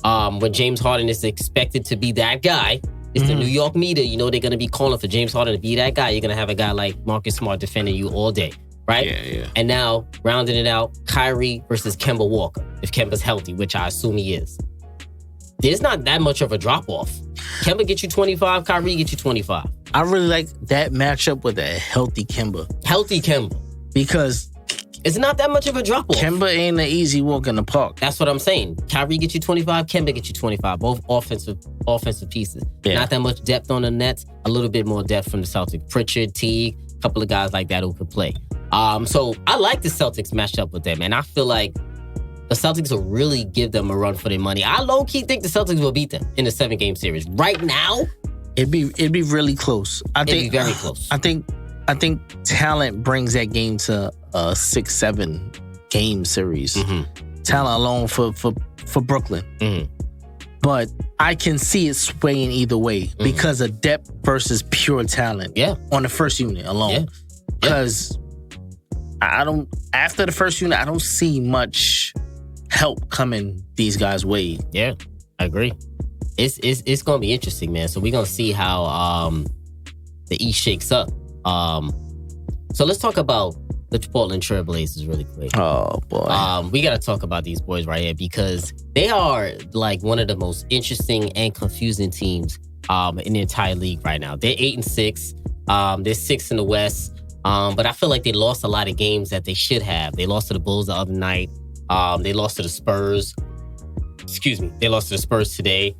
When James Harden is expected to be that guy, it's the New York media. They're going to be calling for James Harden to be that guy. You're going to have a guy like Marcus Smart defending you all day. Right? Yeah. And now, rounding it out, Kyrie versus Kemba Walker. If Kemba's healthy, which I assume he is. There's not that much of a drop-off. Kemba get you 25, Kyrie get you 25. I really like that matchup with a healthy Kemba. Healthy Kemba. Because it's not that much of a drop-off. Kemba ain't an easy walk in the park. That's what I'm saying. Kyrie get you 25, Kemba get you 25. Both offensive pieces. Yeah. Not that much depth on the Nets. A little bit more depth from the Celtics. Pritchard, Teague, a couple of guys like that who could play. So I like the Celtics matched up with them, and I feel like the Celtics will really give them a run for their money. I low-key think the Celtics will beat them in the 7-game series. Right now, it'd be really close. It'd be very close. I think talent brings that game to a 6-7 game series. Talent alone for Brooklyn. But I can see it swaying either way because of depth versus pure talent. Yeah. On the first unit alone. Because after the first unit, I don't see much help coming these guys' way. Yeah, I agree. It's going to be interesting, man. So we're going to see how the East shakes up. So let's talk about the Portland Trail Blazers really quick. Oh, boy. We got to talk about these boys right here because they are like one of the most interesting and confusing teams in the entire league right now. They're 8-6. They're 6th in the West. But I feel like they lost a lot of games that they should have. They lost to the Bulls the other night. They lost to the Spurs. Excuse me. They lost to the Spurs today.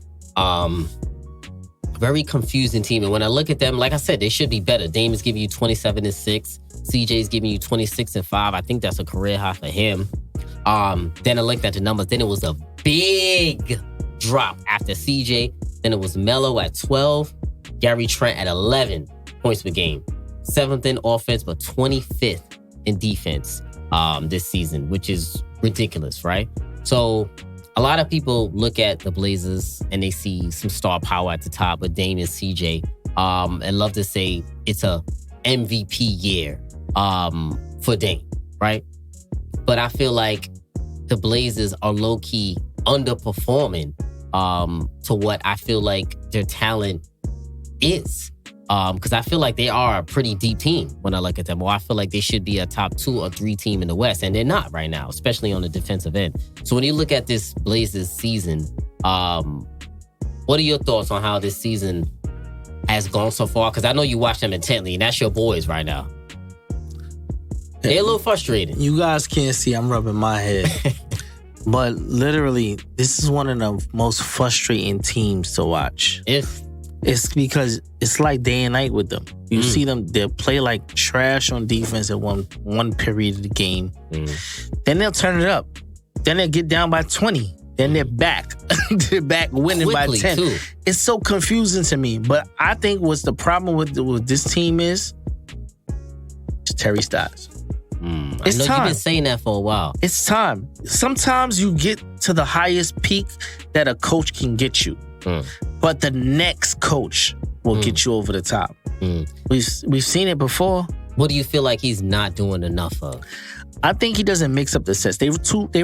Very confusing team. And when I look at them, like I said, they should be better. Dame is giving you 27-6. CJ's giving you 26-5. I think that's a career high for him. Then I looked at the numbers. Then it was a big drop after CJ. Then it was Melo at 12. Gary Trent at 11 points per game. 7th in offense, but 25th in defense this season, which is ridiculous, right? So a lot of people look at the Blazers and they see some star power at the top with Dame and CJ, and love to say it's a MVP year for Dame, right? But I feel like the Blazers are low-key underperforming to what I feel like their talent is. Because I feel like they are a pretty deep team when I look at them. Or I feel like they should be a top 2 or 3 team in the West, and they're not right now, especially on the defensive end. So when you look at this Blazers season, what are your thoughts on how this season has gone so far? Because I know you watch them intently, and that's your boys right now. They're a little frustrated. You guys can't see I'm rubbing my head. But literally, this is one of the most frustrating teams to watch. It's because it's like day and night with them. You see them, they'll play like trash on defense at one period of the game. Then they'll turn it up. Then they'll get down by 20. Then they're back. They're back winning quickly, by 10. Too. It's so confusing to me. But I think what's the problem with this team is Terry Stotts. I know you've been saying that for a while. It's time. Sometimes you get to the highest peak that a coach can get you. But the next coach will get you over the top. We've seen it before. What do you feel like he's not doing enough of? I think he doesn't mix up the sets. They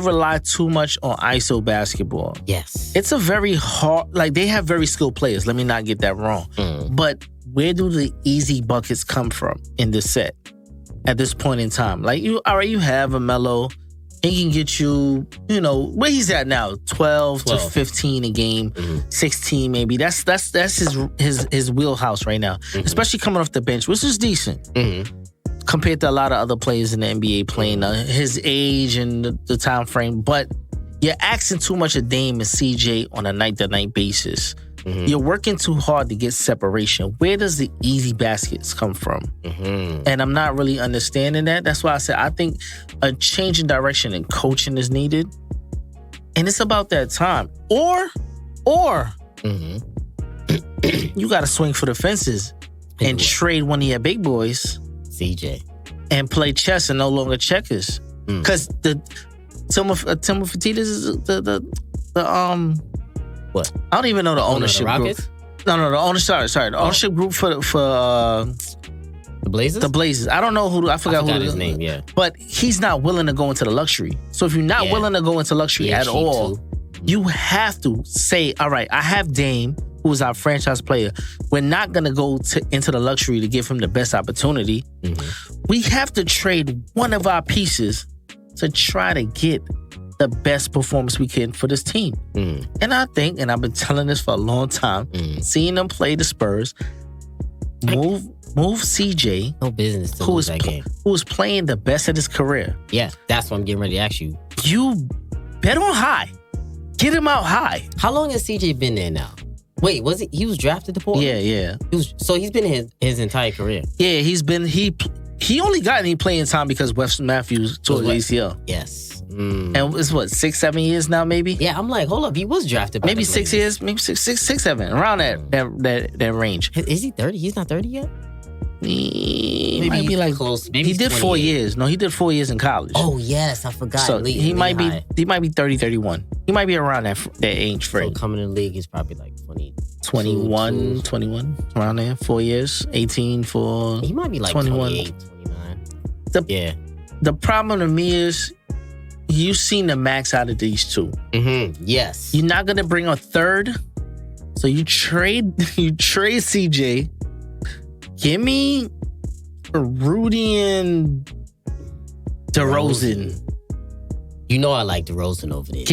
rely too much on ISO basketball. Yes. It's a very hard, like they have very skilled players. Let me not get that wrong. But where do the easy buckets come from in this set at this point in time? Like you have a Melo. He can get you, where he's at now, 12 to 15 a game, 16 maybe. That's his wheelhouse right now, especially coming off the bench, which is decent compared to a lot of other players in the NBA playing his age and the time frame. But you're asking too much of Dame and CJ on a night-to-night basis. You're working too hard to get separation. Where does the easy baskets come from? And I'm not really understanding that. That's why I said I think a change in direction and coaching is needed. And it's about that time. Or you got to swing for the fences and trade one of your big boys, CJ, and play chess and no longer checkers. Because the Timothy is the what? I don't even know the ownership group. No, the ownership. Sorry, the ownership group for the Blazers. The Blazers. I don't know who. I forgot his name. Yeah, but he's not willing to go into the luxury. So if you're not willing to go into luxury at all, you have to say, all right, I have Dame, who is our franchise player. We're not gonna go into the luxury to give him the best opportunity. We have to trade one of our pieces to try to get the best performance we can for this team. And I think, and I've been telling this for a long time, seeing them play the Spurs, move CJ, no business to lose that game, who was playing the best of his career. Yeah, that's what I'm getting ready to ask you. You bet on high. Get him out high. How long has CJ been there now? Wait, was he was drafted to Portland? Yeah. He's been his entire career. Yeah, he only got any playing time because Wes Matthews tore the ACL. Yes. And it's 6-7 years now, maybe? Yeah, I'm like, hold up, he was drafted by maybe 6 years, maybe six, 7, around that range. Is he 30? He's not 30 yet? He might be like close. Maybe he did 4 years. No, he did 4 years in college. Oh yes, I forgot. So he might be 30, 31. He might be around that age frame. So coming in the league, he's probably like 21, around there. 4 years, 18 for. He might be like 21. 28, 29. The problem to me is you've seen the max out of these two. Yes. You're not gonna bring a third, so you trade CJ. Give me Rudy and DeRozan. You know I like DeRozan over there.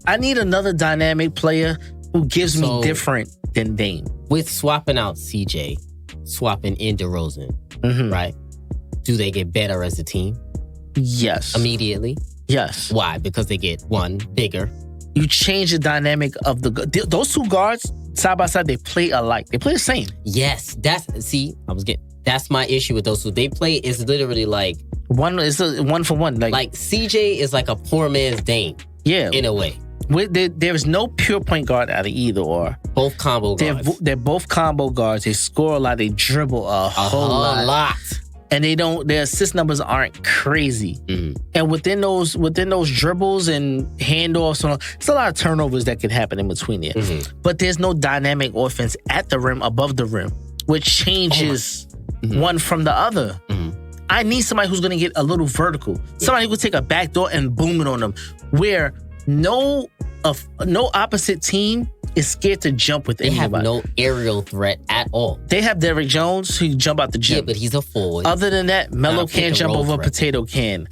I need another dynamic player who gives me different than Dame. with swapping out CJ, swapping in DeRozan, right? Do they get better as a team? Yes. Immediately? Yes. Why? Because they get one, bigger. You change the dynamic of those two guards side by side. They play alike. They play the same. Yes, that's my issue with those two. They play is literally like one is a one for one. Like CJ is like a poor man's Dame. Yeah, in a way. There's no pure point guard out of either or. Both combo guards. They're both combo guards. They score a lot. They dribble a whole lot. And their assist numbers aren't crazy. And within those dribbles and handoffs, it's a lot of turnovers that could happen in between there. But there's no dynamic offense at the rim, above the rim, which changes one from the other. I need somebody who's going to get a little vertical. Somebody who can take a backdoor and boom it on them. Where no opposite team is scared to jump with anybody. They have no aerial threat at all. They have Derrick Jones who can jump out the gym. Yeah, but he's a forward. Other than that, Melo can't jump over a potato can.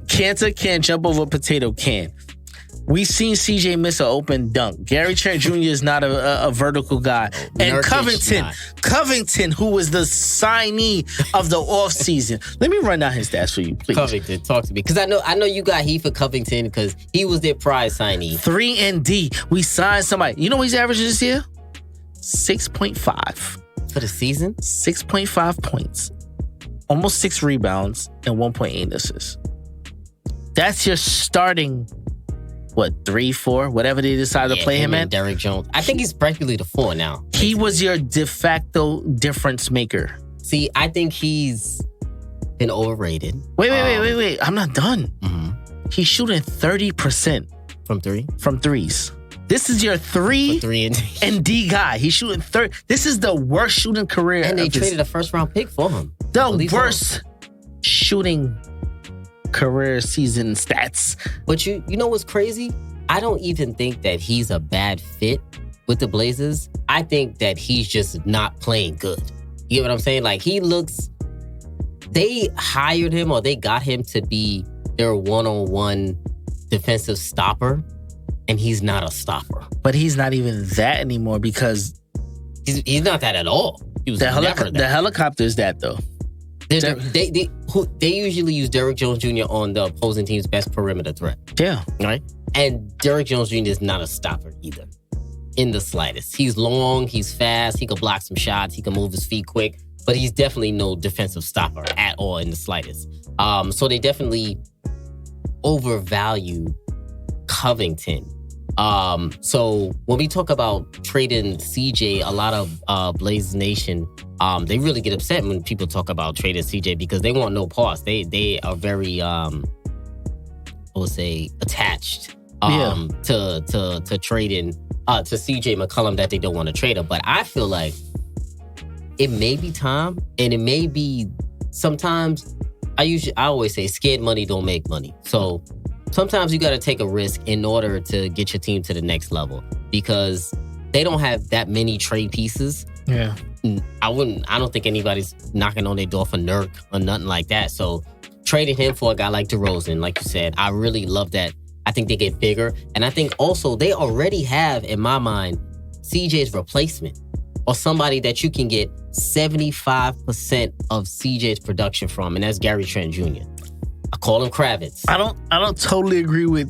Cantor can't jump over a potato can. We've seen CJ miss an open dunk. Gary Trent Jr. is not a vertical guy. And Covington, who was the signee of the offseason. Let me run down his stats for you, please. Covington, talk to me. Because I know you got heat for Covington because he was their prize signee. 3 and D. We signed somebody. You know what he's averaging this year? 6.5. For the season? 6.5 points. Almost 6 rebounds and 1.8 assists. That's your starting... 3, 4, whatever they decide to play him at. Derrick Jones. I think he's practically the 4 now. He was your de facto difference maker. See, I think he's been overrated. Wait. I'm not done. He's shooting 30% from 3? From threes. This is your 3 and D guy. He's shooting 30. This is the worst shooting career. And they traded a first round pick for him. The worst shooting career season stats. But you know what's crazy? I don't even think that he's a bad fit with the Blazers. I think that he's just not playing good. You get what I'm saying? Like they hired him or they got him to be their one-on-one defensive stopper, and he's not a stopper. But he's not even that anymore because he's not that at all. He was the helicopter is that though. They usually use Derrick Jones Jr. on the opposing team's best perimeter threat. Yeah. Right? And Derrick Jones Jr. is not a stopper either. In the slightest. He's long, he's fast, he can block some shots, he can move his feet quick, but he's definitely no defensive stopper at all in the slightest. So they definitely overvalue Covington. So when we talk about trading CJ, a lot of Blaze Nation, they really get upset when people talk about trading CJ because they want no parts. They are very, I would say, attached to trading to CJ McCollum that they don't want to trade him. But I feel like it may be time, and it may be sometimes. I always say scared money don't make money. So sometimes you got to take a risk in order to get your team to the next level because they don't have that many trade pieces. Yeah. I don't think anybody's knocking on their door for Nurk or nothing like that. So trading him for a guy like DeRozan, like you said, I really love that. I think they get bigger. And I think also they already have, in my mind, CJ's replacement or somebody that you can get 75% of CJ's production from. And that's Gary Trent Jr. I call him Kravitz. I don't totally agree with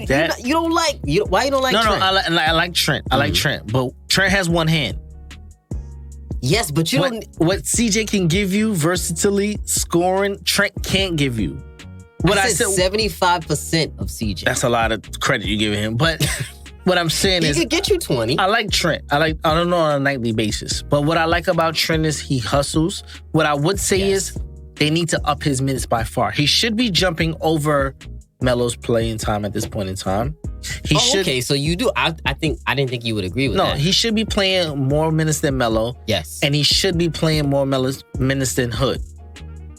that. Why you don't like Trent? No, I like Trent. I like Trent. But Trent has one hand. Yes, but what CJ can give you, versatility, scoring, Trent can't give you. I said 75% of CJ. That's a lot of credit you're giving him. But what I'm saying is... He could get you 20. I like Trent. I don't know on a nightly basis. But what I like about Trent is he hustles. What I would say is they need to up his minutes by far. He should be jumping over Melo's playing time at this point in time. Okay, so you do. I didn't think you would agree with that. No, he should be playing more minutes than Melo. Yes. And he should be playing more minutes than Hood.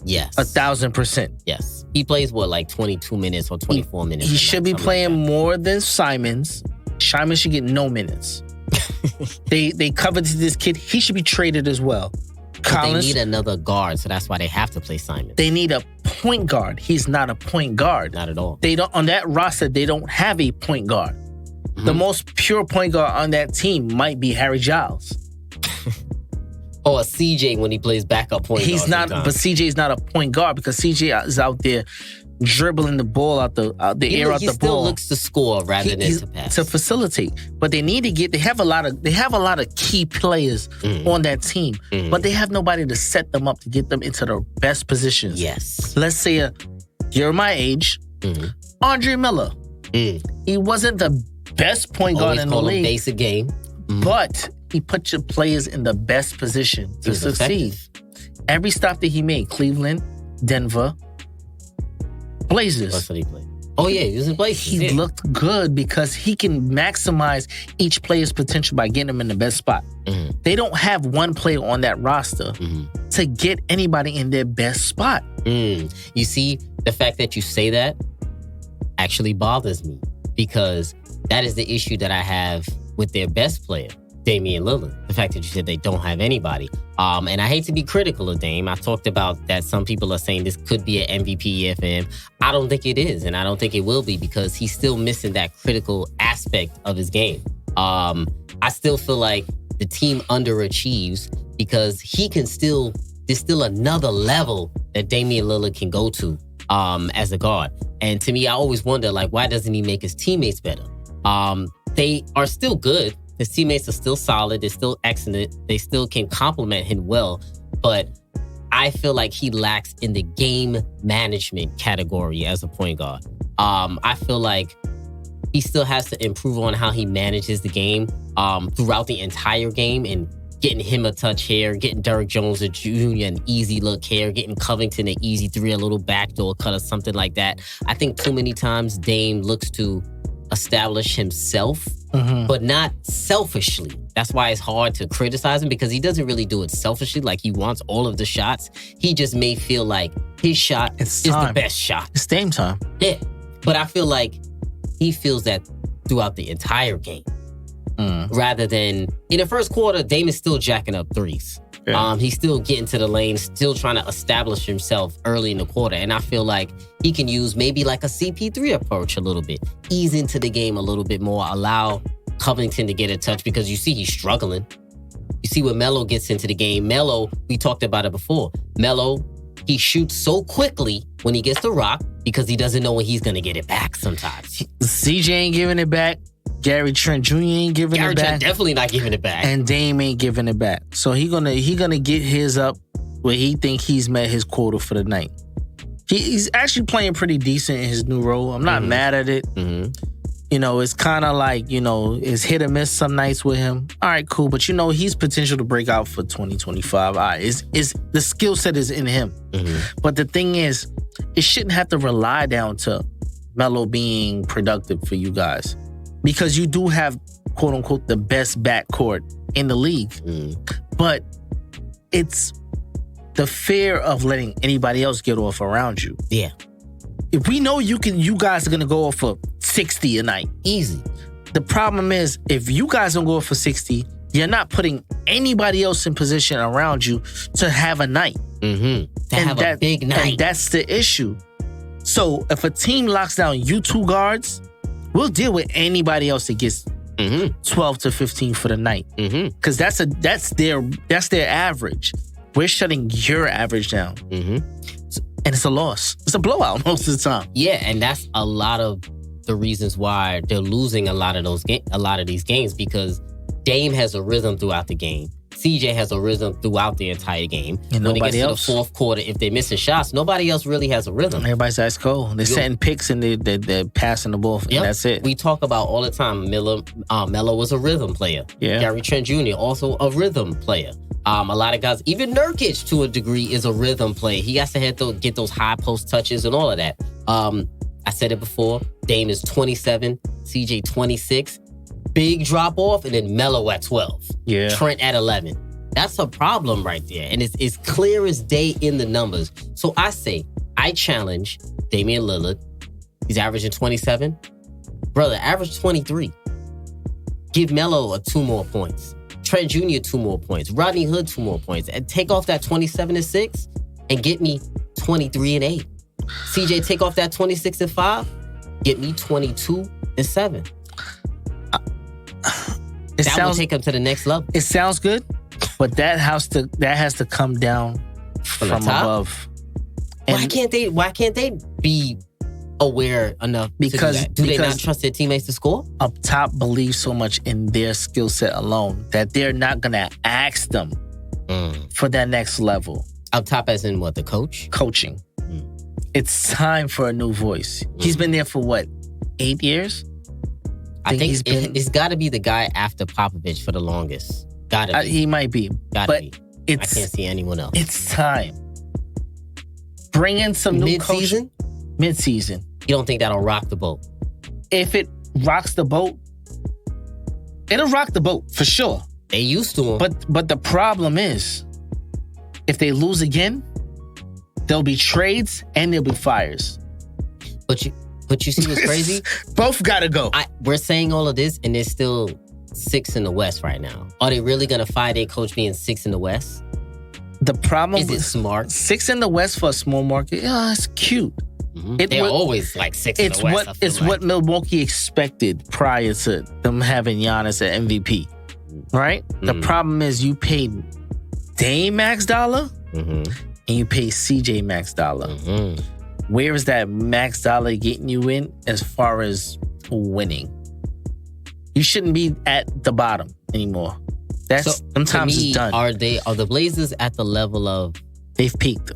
Yes. 1,000%. Yes. He plays, like 22 minutes or 24 minutes? He should be playing more than Simons. Simon should get no minutes. They coveted this kid. He should be traded as well. Collins, they need another guard, so that's why they have to play Simon. They need a point guard. He's not a point guard. Not at all. They don't on that roster. They don't have a point guard. Mm-hmm. The most pure point guard on that team might be Harry Giles. Or a CJ when he plays backup point guard. He's not, sometimes. but CJ's not a point guard because CJ is out there dribbling the ball out the air out the ball. He still looks to score rather than to pass. To facilitate. But they need to they have a lot of key players on that team, but they have nobody to set them up to get them into the best positions. Yes. Let's say you're my age, Andre Miller. He wasn't the best point guard in the league. Basic game. But he put your players in the best position to succeed. Effective. Every stop that he made, Cleveland, Denver, Blazers. That's what he played. Oh, yeah, he was in Blazers. He looked good because he can maximize each player's potential by getting them in the best spot. They don't have one player on that roster to get anybody in their best spot. You see, the fact that you say that actually bothers me because that is the issue that I have with their best player, Damian Lillard. The fact that you said they don't have anybody. And I hate to be critical of Dame. I talked about that some people are saying this could be an MVP year for him. I don't think it is, and I don't think it will be because he's still missing that critical aspect of his game. I still feel like the team underachieves because there's still another level that Damian Lillard can go to as a guard. And to me, I always wonder, like, why doesn't he make his teammates better? They are still good. His teammates are still solid. They're still excellent. They still can complement him well. But I feel like he lacks in the game management category as a point guard. I feel like he still has to improve on how he manages the game throughout the entire game and getting him a touch here, getting Derrick Jones Jr. an easy look here, getting Covington an easy three, a little backdoor cut or something like that. I think too many times Dame looks to establish himself, but not selfishly. That's why it's hard to criticize him because he doesn't really do it selfishly. Like he wants all of the shots. He just may feel like his shot is the best shot. It's Dame time. Yeah. But I feel like he feels that throughout the entire game. Rather than in the first quarter, Dame is still jacking up threes. Yeah. He's still getting to the lane, still trying to establish himself early in the quarter. And I feel like he can use maybe like a CP3 approach a little bit. Ease into the game a little bit more. Allow Covington to get a touch because you see he's struggling. You see when Melo gets into the game. Melo, we talked about it before. Melo, he shoots so quickly when he gets the rock because he doesn't know when he's going to get it back sometimes. CJ ain't giving it back. Gary Trent Jr. ain't giving it back. Gary Trent definitely not giving it back. And Dame ain't giving it back. So he gonna get his up where he think he's met his quota for the night. He's actually playing pretty decent in his new role. I'm not mad at it. You know, it's kind of like, you know, it's hit or miss some nights with him. All right, cool. But, you know, he's potential to break out for 2025. All right, it's the skill set is in him. But the thing is, it shouldn't have to rely down to Melo being productive for you guys. Because you do have, quote unquote, the best backcourt in the league. But it's the fear of letting anybody else get off around you. Yeah. If we know you guys are going to go off for 60 a night. Easy. The problem is, if you guys don't go off for 60, you're not putting anybody else in position around you to have a night. To have a big night. And that's the issue. So if a team locks down you two guards, we'll deal with anybody else that gets 12 to 15 for the night. Because that's their average. We're shutting your average down. And it's a loss. It's a blowout most of the time. Yeah, and that's a lot of the reasons why they're losing a lot of these games because Dame has a rhythm throughout the game. CJ has a rhythm throughout the entire game. And when it gets else. to the fourth quarter, if they're missing shots, nobody else really has a rhythm. Everybody's ice cold. They're setting picks and they're passing the ball, and that's it. We talk about all the time, Melo was a rhythm player. Yeah. Gary Trent Jr., also a rhythm player. A lot of guys, even Nurkic to a degree is a rhythm player. He has to get those high post touches and all of that. I said it before, Dame is 27, CJ 26. Big drop off, and then Melo at 12. Yeah. Trent at 11. That's a problem right there. And it's clear as day in the numbers. So I challenge Damian Lillard. He's averaging 27. Brother, average 23. Give Melo 2 more points. Trent Jr. 2 more points. Rodney Hood 2 more points. And take off that 27-6 and get me 23-8. CJ, take off that 26-5. Get me 22-7. That will take him to the next level. It sounds good. But that has to come down from above. Why can't they be aware enough because to do that? Do they not trust their teammates to score? Up top believe so much in their skill set alone that they're not gonna ask them for that next level. Up top as in what, the coach? Coaching. It's time for a new voice. He's been there for what, 8 years? I think it's got to be the guy after Popovich for the longest. Gotta be. He might be. Gotta be. I can't see anyone else. It's time. Bring in some new coaching. Mid-season. You don't think that'll rock the boat? If it rocks the boat, it'll rock the boat for sure. They used to him. But the problem is, if they lose again, there'll be trades and there'll be fires. But you see what's crazy? Both gotta go. We're saying all of this, and there's still 6 in the West right now. Are they really gonna fire their coach being 6 in the West? The problem is it smart? 6 in the West for a small market, yeah, it's cute. They're always like 6 in the West. It's what Milwaukee expected prior to them having Giannis at MVP, right? The problem is you paid Dame max dollar and you pay CJ max dollar. Where is that max dollar getting you in as far as winning? You shouldn't be at the bottom anymore. Sometimes it's done. Are the Blazers at the level of they've peaked?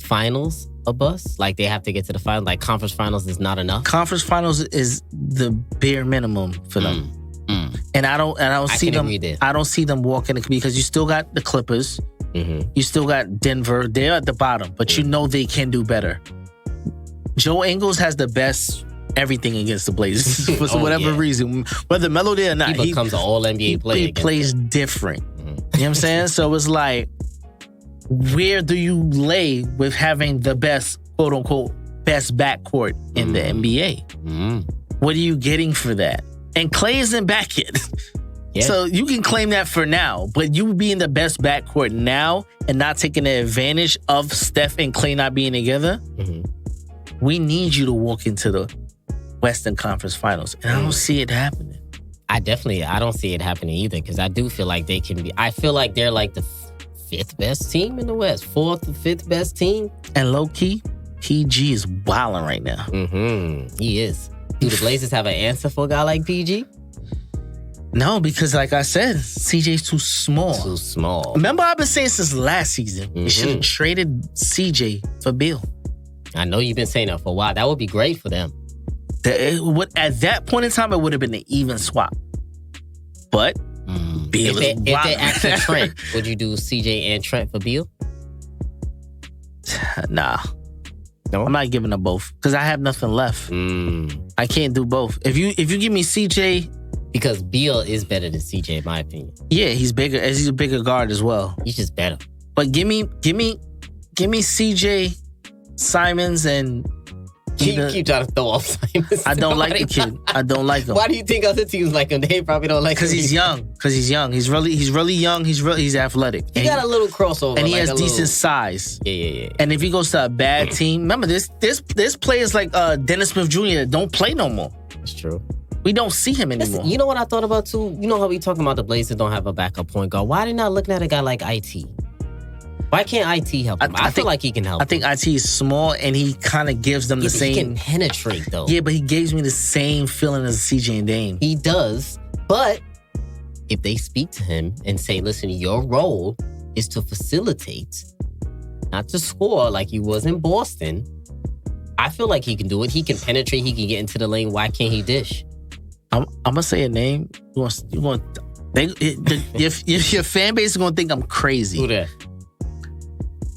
Finals a bust? Like they have to get to the final? Like conference finals is not enough? Conference finals is the bare minimum for them. And I don't see them. I don't see them walking because you still got the Clippers. You still got Denver. They're at the bottom, but you know they can do better. Joe Ingles has the best everything against the Blazers for whatever reason. Whether Melo there or not, he becomes an all-NBA player. He plays different. You know what I'm saying? So it's like, where do you lay with having the best, quote-unquote, best backcourt in the NBA? What are you getting for that? And Clay isn't back yet. So you can claim that for now, but you being the best backcourt now and not taking advantage of Steph and Clay not being together, we need you to walk into the Western Conference Finals. And I don't see it happening. I don't see it happening either because I do feel like they can be. I feel like they're like the 5th best team in the West, 4th or 5th best team. And low-key, PG is wilding right now. He is. Do the Blazers have an answer for a guy like PG? No, because like I said, CJ's too small. Too small. Remember I've been saying since last season, you should have traded CJ for Beal. I know you've been saying that for a while. That would be great for them. At that point in time, it would have been an even swap. But Beal if they asked for Trent, would you do CJ and Trent for Beal? Nah. No? I'm not giving them both because I have nothing left. I can't do both. If you give me CJ, because Beal is better than CJ in my opinion. Yeah, he's bigger. He's a bigger guard as well. He's just better. But give me CJ, Simons, and you keep trying to throw off Simons. I don't like the kid. I don't like him. Why do you think other teams like him? They probably don't like him. Because he's young. He's really young. He's athletic. He got a little crossover. And he has decent size. Yeah. And if he goes to a bad team, remember there's players like Dennis Smith Jr. that don't play no more. That's true. We don't see him anymore. You know what I thought about too? You know how we talking about the Blazers don't have a backup point guard? Why are they not looking at a guy like IT? Why can't IT help him? I feel like he can help. I think IT is small and he kind of gives them the same. He can penetrate though. Yeah, but he gives me the same feeling as CJ and Dame. He does, but if they speak to him and say, "Listen, your role is to facilitate, not to score like you was in Boston," I feel like he can do it. He can penetrate. He can get into the lane. Why can't he dish? I'm gonna say a name. Your fan base is gonna think I'm crazy. Who that?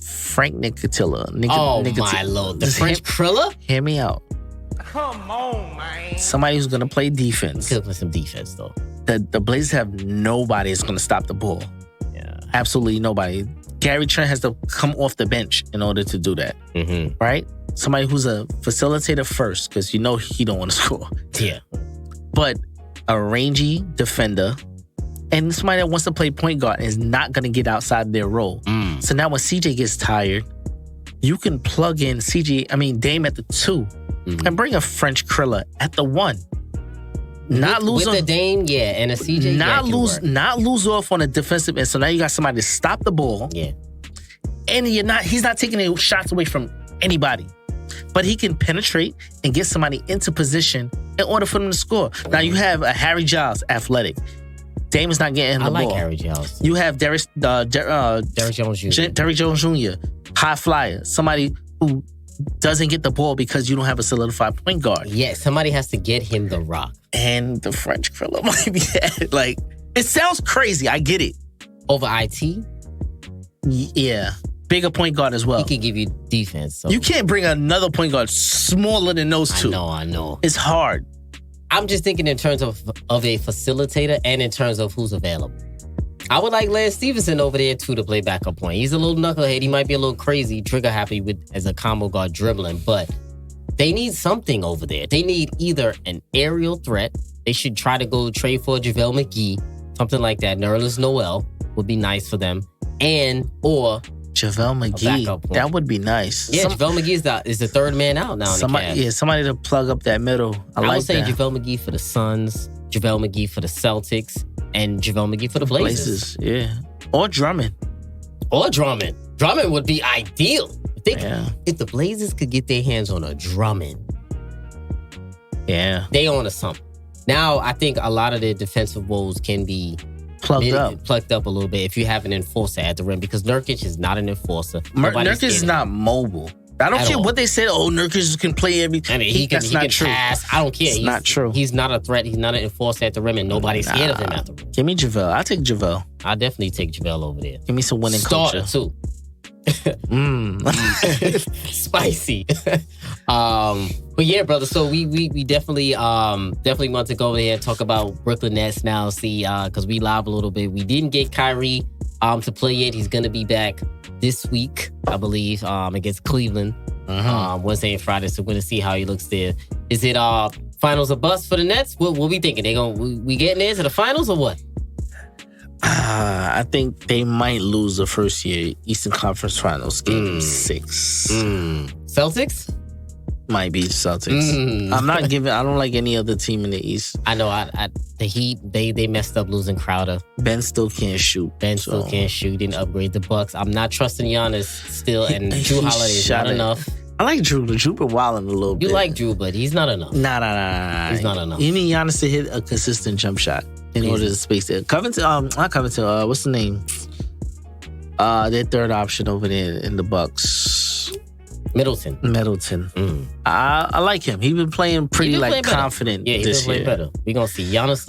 Frank Nicotilla. My lord, the French Krilla? Hear me out. Come on, man. Somebody who's gonna play defense. Could play some defense though. The Blazers have nobody that's gonna stop the ball. Yeah, absolutely nobody. Gary Trent has to come off the bench in order to do that. Right? Somebody who's a facilitator first, because you know he don't want to score. Yeah. But a rangy defender and somebody that wants to play point guard is not going to get outside their role. So now when CJ gets tired, you can plug in Dame at the 2 and bring a French Krilla at the 1. Not lose with the Dame, and a CJ. Not lose off on a defensive end. So now you got somebody to stop the ball. Yeah. And he's not taking any shots away from anybody. But he can penetrate and get somebody into position in order for them to score. Now you have a Harry Giles, athletic. Dame is not getting the ball. I like Harry Giles. You have Derrick Jones Jr. Derrick Jones Jr., high flyer, somebody who doesn't get the ball because you don't have a solidified point guard. Yeah, somebody has to get him the rock. And the French Kriller might be at. Like, it sounds crazy. I get it. Over IT? Yeah. Bigger point guard as well. He can give you defense. So. You can't bring another point guard smaller than those two. I know. It's hard. I'm just thinking in terms of a facilitator and in terms of who's available. I would like Lance Stevenson over there, too, to play backup point. He's a little knucklehead. He might be a little crazy, trigger happy as a combo guard dribbling, but they need something over there. They need either an aerial threat. They should try to go trade for JaVale McGee, something like that. Nerlens Noel would be nice for them. Or JaVale McGee, that would be nice. Yeah, JaVale McGee is the third man out now. Somebody to plug up that middle. I would say JaVale McGee for the Suns, JaVale McGee for the Celtics, and JaVale McGee for the Blazers. Yeah. Or Drummond. Drummond would be ideal. If the Blazers could get their hands on a Drummond, they on to something. Now, I think a lot of their defensive woes can be plucked up a little bit if you have an enforcer at the rim, because Nurkic is not an enforcer. Nurkic is not mobile. I don't care what they said. Oh, Nurkic can play everything. I mean, he can pass. I don't care. It's not true. He's not a threat. He's not an enforcer at the rim, and nobody's scared of him at the rim. Give me JaVale. I'll take JaVale. I'll definitely take JaVale over there. Give me some winning culture. Too. Spicy. But yeah, brother. So we definitely want to go over there and talk about Brooklyn Nets now. See, because we live a little bit. We didn't get Kyrie to play yet. He's gonna be back this week, I believe, against Cleveland, Wednesday and Friday. So we're gonna see how he looks there. Is it finals or bust for the Nets? What we thinking? We getting into the finals or what? I think they might lose the first year Eastern Conference Finals, game 6. Celtics? Might be Celtics. I don't like any other team in the East. I know. The Heat, they messed up losing Crowder. Ben still can't shoot. Didn't upgrade the Bucks. I'm not trusting Giannis still, and Drew Holiday is not enough. I like Drew. Drew been wilding a little bit. You like Drew, but he's not enough. Nah. He's not enough. You need Giannis to hit a consistent jump shot in order to space it. Not Covington. What's the name? Their third option over there in the Bucks. Middleton. I like him. He's been playing pretty confident this year. He's been playing better. We're going to see. Giannis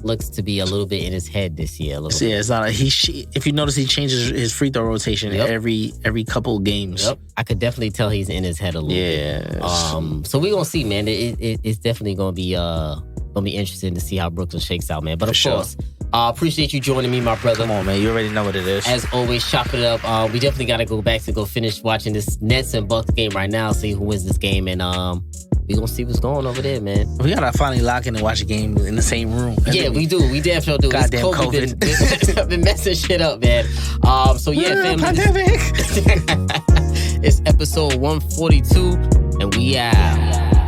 looks to be a little bit in his head this year. It's not. If you notice, he changes his free throw rotation every couple of games. Yep. I could definitely tell he's in his head a little bit. So we're going to see, man. It's definitely going to be interesting to see how Brooklyn shakes out, man. But of course, appreciate you joining me, my brother. Come on, man. You already know what it is. As always, chop it up. We definitely got to go back to go finish watching this Nets and Bucks game right now, see who wins this game, and we gonna see what's going over there, man. We gotta finally lock in and watch a game in the same room. We do. We definitely sure do. Goddamn COVID. Been messing shit up, man. So family. Pandemic. It's episode 142, and we out.